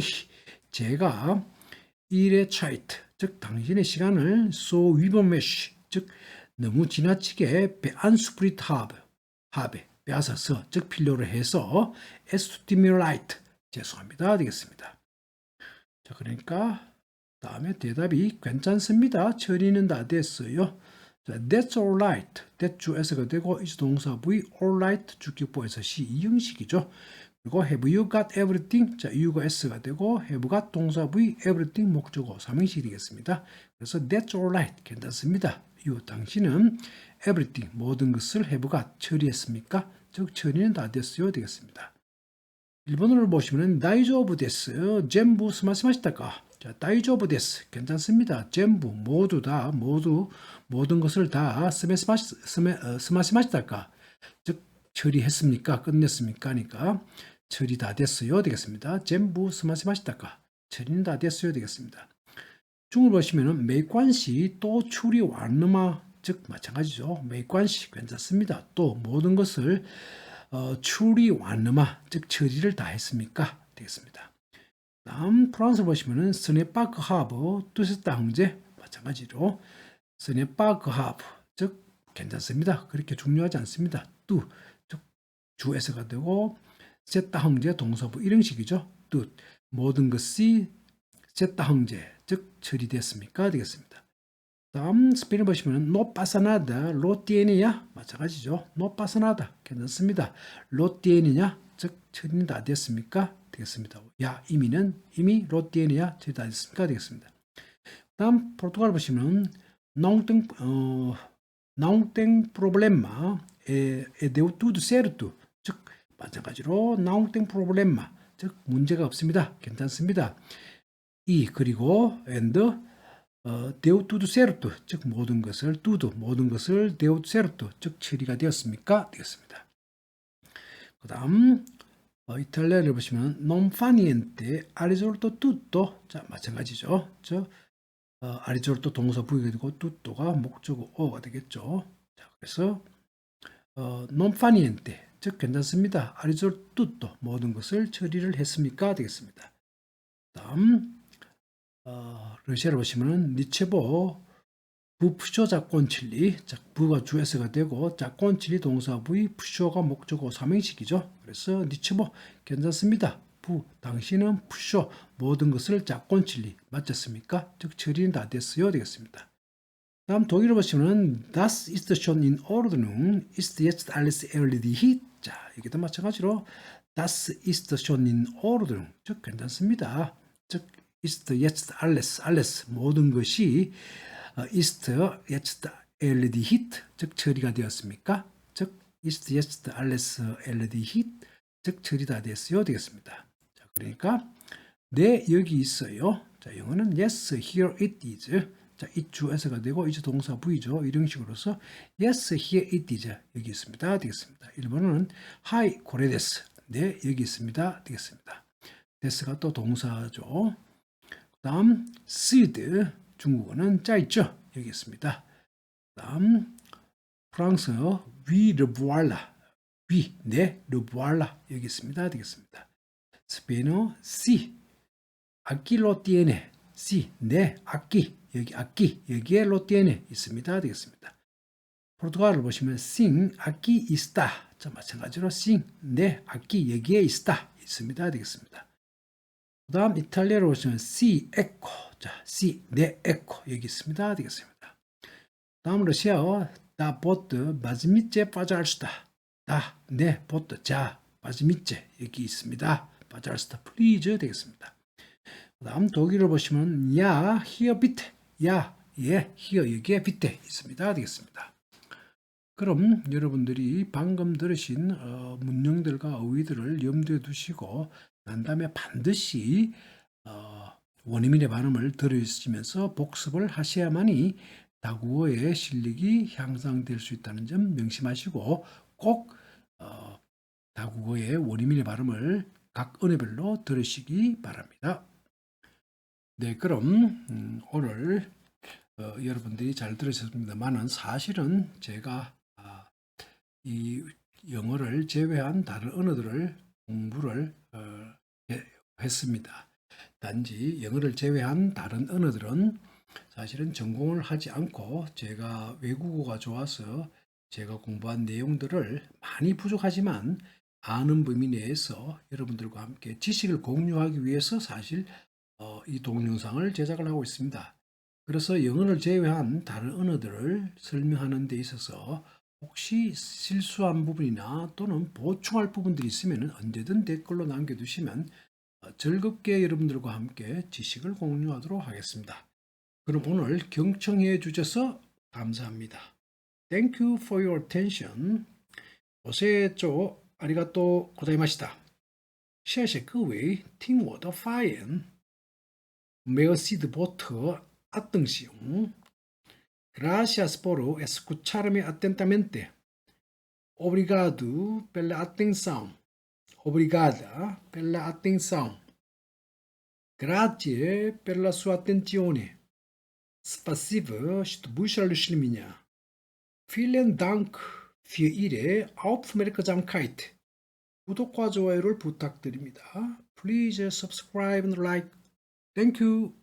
제가 Ihre Zeit 즉 당신의 시간을 so übermäßig 즉 너무 지나치게 beansprucht habe, 빼앗아서, 즉 필요로 해서 es tut mir leid, 죄송합니다 되겠습니다. 자, 그러니까 다음에 대답이 괜찮습니다. 처리는 다 됐어요. 자, that's alright. that 주에서가 되고 is 동사 V, alright 주격보에서 시 이 형식이죠. 그리고 have you got everything? 자, you가 s가 되고 have got 동사 V, everything 목적어 삼형식이 되겠습니다. 그래서 that's alright. 괜찮습니다. you 당신은 everything 모든 것을 have got 처리했습니까? 즉 처리는 다 됐어요 되겠습니다. 1번을 보시면 다이조부 데스 전부 스마시마시다까. 자, 다이조부 데스 괜찮습니다. 전부 모두 다 모든 것을 다 스마시마시다까. 즉 처리했습니까? 끝냈습니까? 하니까 처리 다 됐어요 되겠습니다. 전부 스마시마시다까. 처리는 다 됐어요 되겠습니다. 중을 보시면은 메이관시 또 추리 완르마 즉 마찬가지죠. 메이관시 괜찮습니다. 또 모든 것을 추리 완르마 즉 처리를 다 했습니까? 되겠습니다. 다음 프랑스 보시면은 스네파크 하브 뜻했다 형제 마찬가지로 스네파크 하브 즉 괜찮습니다. 그렇게 중요하지 않습니다. 뚜 즉 주에서가 되고 셋다 형제 동사부 일형식이죠. 뜻 모든 것이 셋다 형제 즉 처리됐습니까? 되겠습니다. 다음 스페인 보시면 no pasa nada, lo tiene야 마찬가지죠. no pasa nada 괜찮습니다. lo tiene냐 즉 처리는 다 됐습니까? 되겠습니다. 야 이미 lo tiene야 처리 다 됐습니까? 되겠습니다. 다음 포르투갈 보시면 não tem problema deu tudo certo 즉 마찬가지로 não tem problema 즉 문제가 없습니다. 괜찮습니다. 이 그리고 and deu tudo certo 즉 모든 것을 deu certo 즉 처리가 되었습니까? 되겠습니다. 그 다음 이탈리아를 보시면 non fa niente ha risolto tutto 자 마찬가지죠. ha risolto 동사 부위가 되고 tutto가 목적어 어가 되겠죠. 자 그래서 non fa niente 즉 괜찮습니다. ha risolto tutto 모든 것을 처리를 했습니까? 되겠습니다. 다음 러시아를 보시면은 니체보 부푸쇼 작권칠리 부가 주에서가 되고 작권칠리 동사 부위 푸쇼가 목적어 삼형식이죠. 그래서 니체보 괜찮습니다. 부 당신은 푸쇼 모든 것을 작권칠리 맞췄습니까? 즉 처리는 다 됐어요 되겠습니다. 다음 독일을 보시면은 Das ist schon in Ordnung, ist jetzt alles erledigt. 자 여기도 마찬가지로 Das ist schon in Ordnung 즉 괜찮습니다. 즉 ist jetzt alles 모든 것이 ist jetzt erledigt 즉 처리가 되었습니까? 즉 ist jetzt alles erledigt 즉 처리 다 됐어요 되겠습니다. 자, 그러니까 네 여기 있어요. 자 영어는 yes here it is. 자 it 주에서가 되고 is 동사 부이죠. 이런 식으로서 yes here it is 여기 있습니다 되겠습니다. 일본어는 하이 고레 데스 네 여기 있습니다 되겠습니다. 데스가 또 동사죠. 다음 시드 중국어는 짜있죠 여기 있습니다. 다음 프랑스 위 르부알라 위 네 르부알라 여기 있습니다 되겠습니다. 스페인어 시 아끼 로티에네 시 네 악기 여기 여기에 로티에네 있습니다 되겠습니다. 포르투갈을 보시면 싱 악기 있다 자 마찬가지로 싱 네 악기 여기에 있습니다 되겠습니다. 그 다음 이탈리아로 보시면 si ecco 자 si 네 ecco 여기 있습니다 되겠습니다. 다음 러시아어 da bot bazmit제 빠잘수다 다 네 bot 자 bazmit제 여기 있습니다. 빠잘수다 please 되겠습니다. 그 다음 독일을 보시면 야 here bitte 야 예 here 여기에 bitte 있습니다 되겠습니다. 그럼 여러분들이 방금 들으신 문형들과 어휘들을 염두에 두시고 난 다음에 반드시 원어민의 발음을 들으시면서 복습을 하셔야만이 다국어의 실력이 향상될 수 있다는 점 명심하시고 꼭 다국어의 원어민의 발음을 각 언어별로 들으시기 바랍니다. 네, 그럼 오늘 여러분들이 잘 들으셨습니다만은 사실은 제가 이 영어를 제외한 다른 언어들을 공부를 했습니다. 단지 영어를 제외한 다른 언어들은 사실은 전공을 하지 않고 제가 외국어가 좋아서 제가 공부한 내용들을 많이 부족하지만 아는 범위 내에서 여러분들과 함께 지식을 공유하기 위해서 사실 이 동영상을 제작을 하고 있습니다. 그래서 영어를 제외한 다른 언어들을 설명하는 데 있어서 혹시 실수한 부분이나 또는 보충할 부분들이 있으면 언제든 댓글로 남겨두시면 즐겁게 여러분들과 함께 지식을 공유하도록 하겠습니다. 그럼 오늘 경청해 주셔서 감사합니다. Thank you for your attention. ご清聴ありがとう 고자이마시다. 谢谢各位听我的发言。Merci de votre attention. Gracias por escucharme atentamente. Obrigado pela atenção. Obrigada pela atenção. Grazie per la sua attenzione. Spasibo, что выслушали меня. Vielen Dank für Ihre Aufmerksamkeit. 구독과 좋아요를 부탁드립니다. Please subscribe and like. Thank you.